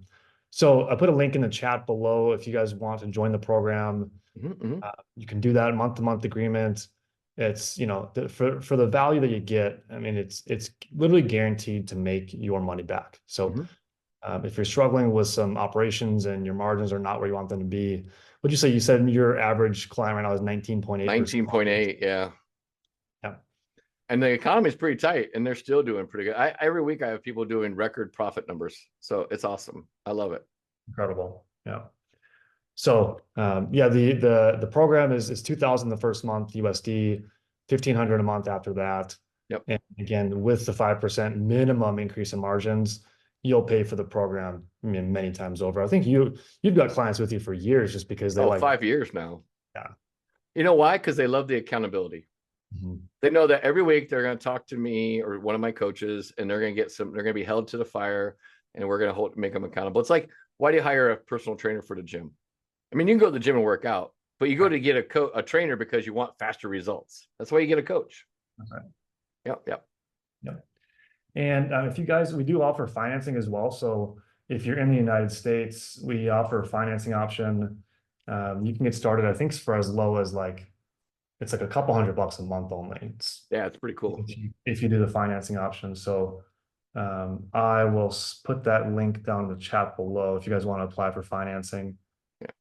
so I put a link in the chat below if you guys want to join the program. You can do that month to month agreement. It's, for the value that you get, I mean, it's literally guaranteed to make your money back. So if you're struggling with some operations and your margins are not where you want them to be, what'd you say? You said your average client right now is 19.8%. 19.8. Yeah. Yeah. And the economy is pretty tight and they're still doing pretty good. Every week I have people doing record profit numbers. So it's awesome. I love it. Incredible. Yeah. So yeah, the program is 2,000 the first month USD, 1,500 a month after that. Yep. And again, with the 5% minimum increase in margins, you'll pay for the program, I mean, many times over. I think you've got clients with you for years just because they like 5 years now. Yeah. You know why? Because they love the accountability. They know that every week they're going to talk to me or one of my coaches, and they're going to be held to the fire, and we're going to make them accountable. It's like, why do you hire a personal trainer for the gym? I mean, you can go to the gym and work out, but you go to get a trainer because you want faster results. That's why you get a coach. That's right. Yep. And if you guys, we do offer financing as well. So if you're in the United States, we offer a financing option. You can get started, I think, for as low as it's like a couple $100 a month only. It's pretty cool if you do the financing option. So I will put that link down in the chat below if you guys want to apply for financing. Yeah.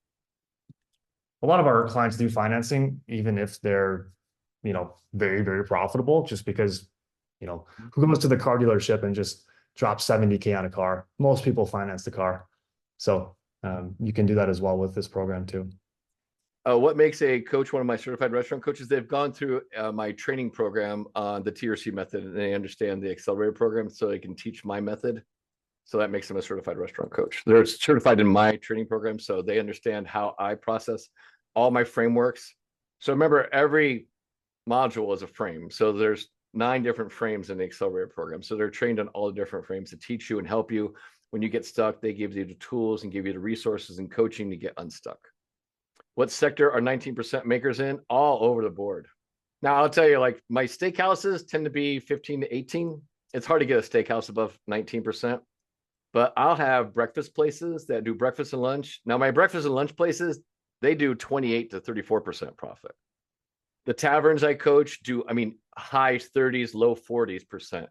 A lot of our clients do financing, even if they're, very, very profitable, just because, who goes to the car dealership and just drops 70K on a car? Most people finance the car. So you can do that as well with this program too. What makes a coach one of my certified restaurant coaches? They've gone through my training program on the TRC method, and they understand the accelerator program, so they can teach my method. So that makes them a certified restaurant coach. They're certified in my training program, so they understand how I process all my frameworks. So remember, every module is a frame. So there's 9 different frames in the accelerator program. So they're trained on all the different frames to teach you and help you. When you get stuck, they give you the tools and give you the resources and coaching to get unstuck. What sector are 19% makers in? All over the board. Now, I'll tell you, like, my steakhouses tend to be 15 to 18. It's hard to get a steakhouse above 19%, but I'll have breakfast places that do breakfast and lunch. Now, my breakfast and lunch places, they do 28 to 34% profit. The taverns I coach do, high 30s, low 40s%.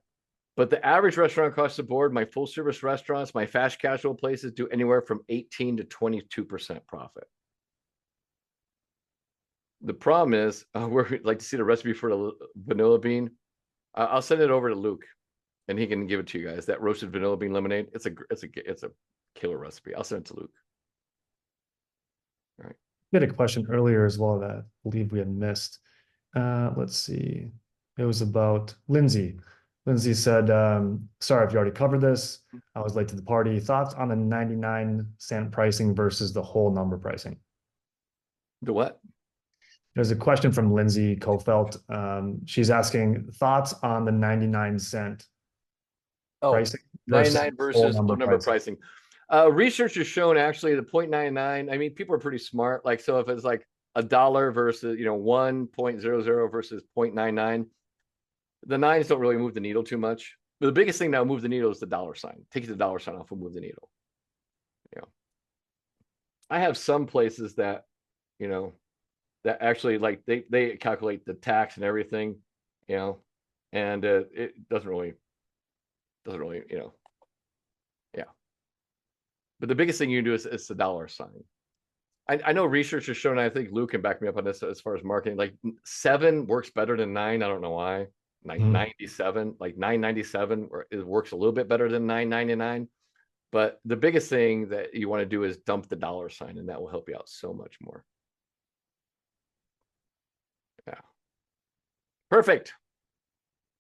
But the average restaurant across the board, my full service restaurants, my fast casual places do anywhere from 18 to 22% profit. The problem is, we'd like to see the recipe for the vanilla bean. I'll send it over to Luke, and he can give it to you guys. That roasted vanilla bean lemonade. It's a killer recipe. I'll send it to Luke. All right. We had a question earlier as well that I believe we had missed. Let's see. It was about Lindsay. Lindsay said, sorry if you already covered this. I was late to the party. Thoughts on the 99-cent pricing versus the whole number pricing? The what? There's a question from Lindsay Kofelt. She's asking thoughts on the 99-cent pricing 99 versus whole number pricing. Research has shown actually the 0.99. People are pretty smart. Like, so if it's like $1 versus 1.00 versus 0.99, the nines don't really move the needle too much. But the biggest thing that will move the needle is the dollar sign. Take the dollar sign off will move the needle. I have some places that that actually, like, they calculate the tax and everything, and it doesn't really, yeah. But the biggest thing you can do is the dollar sign. I know research has shown, I think Luke can back me up on this as far as marketing, like 7 works better than 9. I don't know why. Like 97, like 997, it works a little bit better than 999. But the biggest thing that you want to do is dump the dollar sign, and that will help you out so much more. Yeah. Perfect.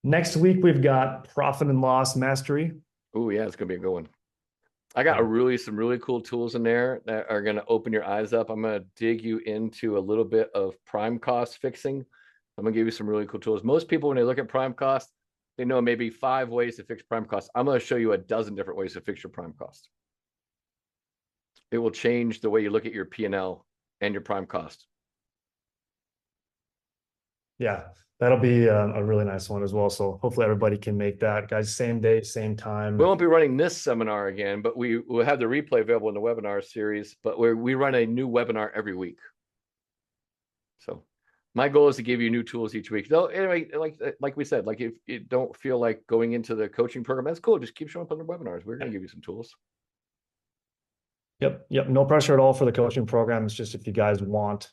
Next week, we've got profit and loss mastery. Oh yeah, it's gonna be a good one. I got some really cool tools in there that are gonna open your eyes up. I'm gonna dig you into a little bit of prime cost fixing. I'm gonna give you some really cool tools. Most people, when they look at prime cost, they know maybe 5 ways to fix prime cost. I'm gonna show you a dozen different ways to fix your prime cost. It will change the way you look at your P&L and your prime cost. Yeah, that'll be a really nice one as well. So hopefully everybody can make that, guys. Same day, same time. We won't be running this seminar again, but we will have the replay available in the webinar series. But we run a new webinar every week. So my goal is to give you new tools each week. Though, anyway, like we said, like if you don't feel like going into the coaching program, that's cool. Just keep showing up on the webinars. We're going to give you some tools. Yep. No pressure at all for the coaching program. It's just if you guys want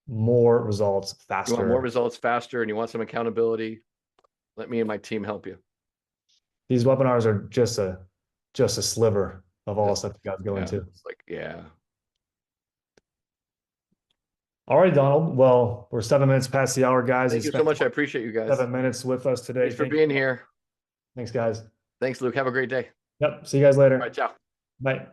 more results faster. You want more results faster and you want some accountability, let me and my team help you. These webinars are just a sliver of all the stuff you guys go into. It's like, yeah. All right, Donald. Well, we're 7 minutes past the hour, guys. Thank you so much. I appreciate you guys. 7 minutes with us today. Thanks for being here. Thanks, guys. Thanks, Luke. Have a great day. Yep. See you guys later. All right, ciao. Bye.